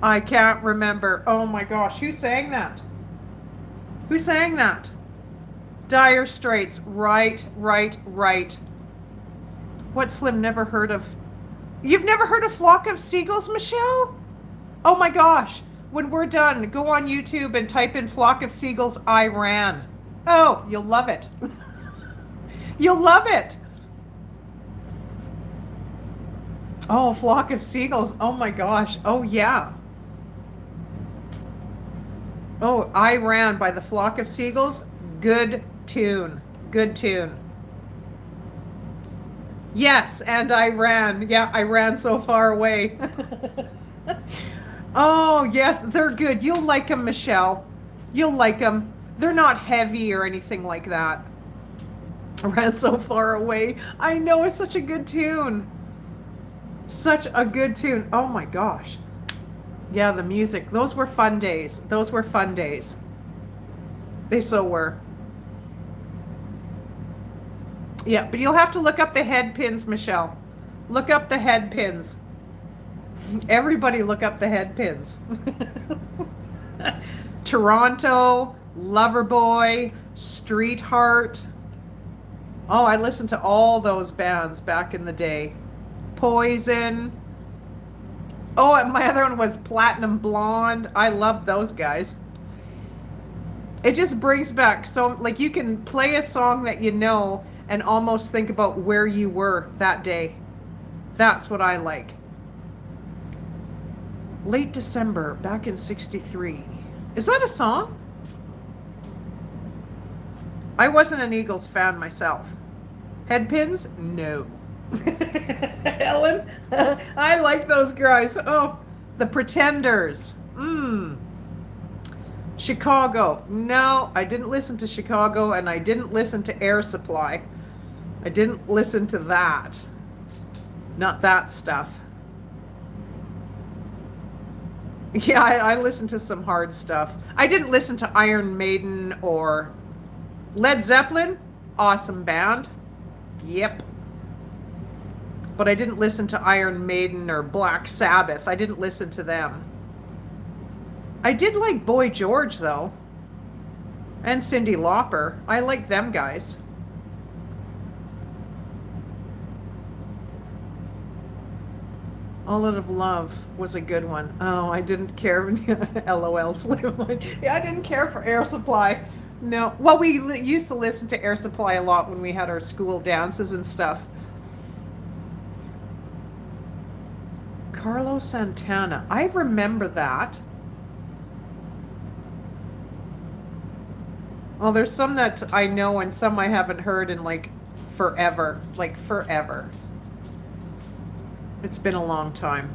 I can't remember. Oh my gosh, who sang that? Who sang that? Dire Straits. Right. What Slim never heard of? You've never heard of Flock of Seagulls, Michelle? Oh my gosh. When we're done, go on YouTube and type in Flock of Seagulls, I Ran. Oh, you'll love it. You'll love it. Oh, Flock of Seagulls. Oh my gosh. Oh yeah. Oh, I Ran by the Flock of Seagulls. Good tune. Good tune. Yes, and I ran. Yeah, I ran so far away. Oh, yes, they're good. You'll like them, Michelle. You'll like them. They're not heavy or anything like that. I ran so far away. I know, it's such a good tune. Such a good tune. Oh my gosh. Yeah, the music. Those were fun days. Those were fun days. They so were. Yeah, but you'll have to look up the head pins, Michelle. Look up the head pins. Everybody look up the head pins. Toronto, Loverboy, Streetheart. Oh, I listened to all those bands back in the day. Poison. Oh, and my other one was Platinum Blonde. I loved those guys. It just brings back so, like, you can play a song that you know and almost think about where you were that day. That's what I like. Late December, back in '63. Is that a song? I wasn't an Eagles fan myself. Headpins? No. Ellen? I like those guys. Oh, the Pretenders. Chicago. No, I didn't listen to Chicago, and I didn't listen to Air Supply. I didn't listen to that. Not that stuff. Yeah, I listened to some hard stuff. I didn't listen to Iron Maiden or Led Zeppelin. Awesome band. Yep. But I didn't listen to Iron Maiden or Black Sabbath. I didn't listen to them. I did like Boy George, though. And Cyndi Lauper. I like them guys. All Out of Love was a good one. Oh, I didn't care. LOL Slim. Yeah, I didn't care for Air Supply. No. Well, we used to listen to Air Supply a lot when we had our school dances and stuff. Carlos Santana. I remember that. Well, there's some that I know and some I haven't heard in like forever. Like forever. It's been a long time.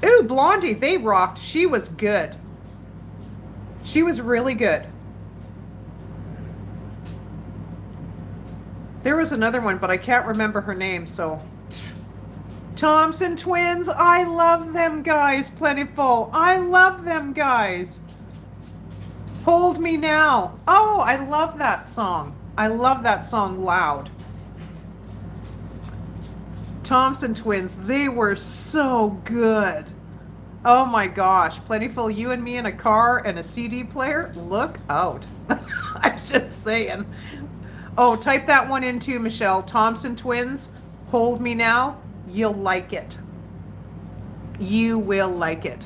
Ooh, Blondie, they rocked. She was good. She was really good. There was another one, but I can't remember her name, so. Thompson Twins, I love them guys, Plentiful. I love them guys. Hold Me Now. Oh, I love that song. I love that song loud. Thompson Twins, they were so good. Oh my gosh, Plentiful, you and me in a car and a CD player? Look out. I'm just saying. Oh, type that one in too, Michelle. Thompson Twins, Hold Me Now. You'll like it. You will like it.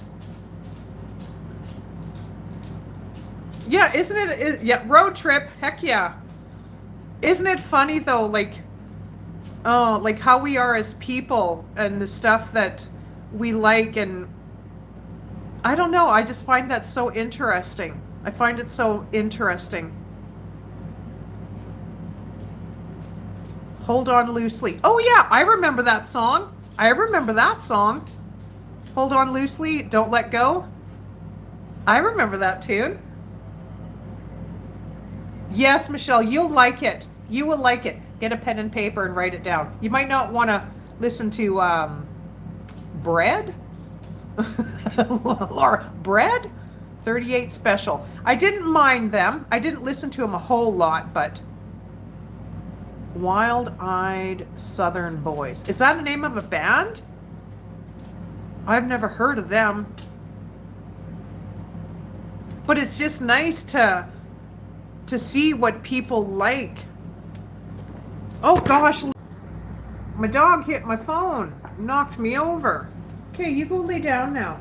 Yeah, isn't it? Yeah, Road Trip. Heck yeah. Isn't it funny though, like, oh, like how we are as people and the stuff that we like, and I don't know, I just find that so interesting. I find it so interesting. Hold On Loosely. Oh yeah, I remember that song. I remember that song. Hold On Loosely, Don't Let Go. I remember that tune. Yes, Michelle, you'll like it. You will like it. Get a pen and paper and write it down. You might not want to listen to Bread. Or Bread 38 Special. I didn't mind them. I didn't listen to them a whole lot, but Wild-Eyed Southern Boys. Is that the name of a band? I've never heard of them. But it's just nice to see what people like. Oh gosh, my dog hit my phone, knocked me over. Okay, you go lay down now.